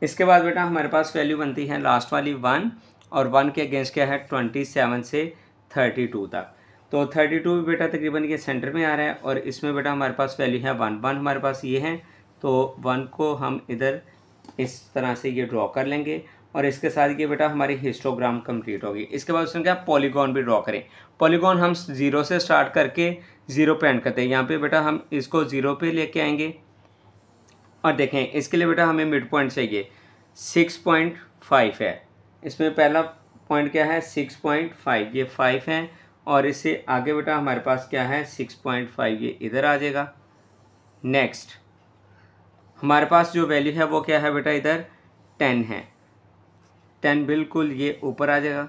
इसके बाद बेटा हमारे पास वैल्यू बनती है लास्ट वाली 1, और 1 के अगेंस्ट क्या है 27 से 32 तक। तो 32 भी बेटा तकरीबन ये सेंटर में आ रहा है, और इसमें बेटा हमारे पास वैल्यू है 1 हमारे पास ये है। तो 1 को हम इधर इस तरह से ये ड्रॉ कर लेंगे, और इसके साथ ये बेटा हमारी हिस्टोग्राम कंप्लीट होगी। इसके बाद उसमें क्या पॉलीगॉन भी ड्रॉ करें। पॉलीगॉन हम 0 से स्टार्ट करके 0 पे एंड करते हैं। यहाँ पे बेटा हम इसको 0 पे लेके आएंगे, और देखें इसके लिए बेटा हमें मिड पॉइंट चाहिए 6.5 है। इसमें पहला पॉइंट क्या है 6.5, ये 5 है, और इससे आगे बेटा हमारे पास क्या है 6.5, ये इधर आ जाएगा। नेक्स्ट हमारे पास जो वैल्यू है वो क्या है बेटा, इधर 10 है, 10 बिल्कुल ये ऊपर आ जाएगा।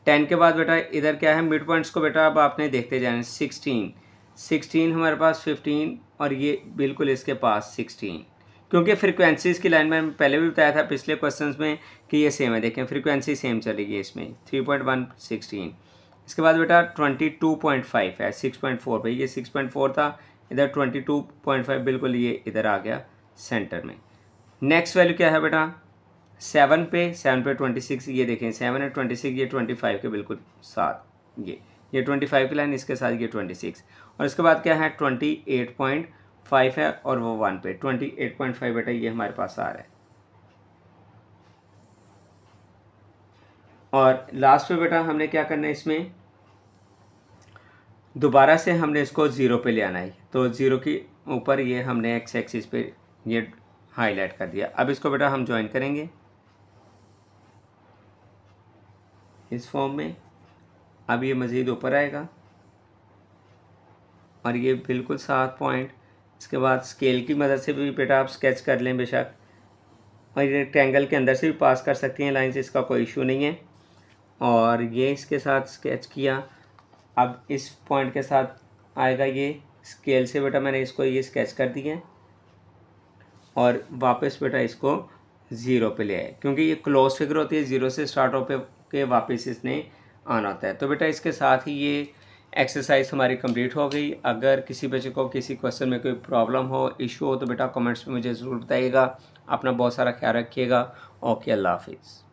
10 के बाद बेटा इधर क्या है मिड पॉइंट्स को बेटा अब आपने देखते जाना। 16 हमारे पास 15, और ये बिल्कुल इसके पास 16, क्योंकि फ्रीक्वेंसीज़ की लाइन में पहले भी बताया था पिछले क्वेश्चंस में कि ये सेम है। देखें फ्रीक्वेंसी सेम चलेगी इसमें 3.1 16। इसके बाद बेटा 22.5 है 6.4 पे, ये 6.4 था, इधर 22.5 बिल्कुल ये इधर आ गया सेंटर में। नेक्स्ट वैल्यू क्या है बेटा 7 पे 26, ये देखें 7 है 26, ये 25 के बिल्कुल साथ, ये 25 की लाइन, इसके साथ ये 26, और इसके बाद क्या है 28.5 है, और वो 1 पे 28.5 बेटा ये हमारे पास आ रहा है। और लास्ट पे बेटा हमने क्या करना है, इसमें दोबारा से हमने इसको 0 पे ले आना है। तो 0 के ऊपर ये हमने एक्स एक्सिस पे ये हाईलाइट कर दिया। अब इसको बेटा हम ज्वाइन करेंगे इस फॉर्म में। अब ये मज़ीद ऊपर आएगा, और ये बिल्कुल 7 पॉइंट। इसके बाद स्केल की मदद से भी बेटा आप स्केच कर लें बेशक, और ये रेक्टेंगल के अंदर से भी पास कर सकती हैं लाइन से, इसका कोई इशू नहीं है। और ये इसके साथ स्केच किया। अब इस पॉइंट के साथ आएगा ये स्केल से बेटा मैंने इसको ये स्केच कर दिया, और वापस बेटा इसको 0 पे ले आए, क्योंकि ये क्लोज फिगर होती है, 0 से स्टार्ट हो के वापस इसने आना होता है। तो बेटा इसके साथ ही ये एक्सरसाइज हमारी कंप्लीट हो गई। अगर किसी बच्चे को किसी क्वेश्चन में कोई प्रॉब्लम हो, इशू हो, तो बेटा कमेंट्स में मुझे ज़रूर बताइएगा। अपना बहुत सारा ख्याल रखिएगा। ओके, अल्लाह हाफिज़।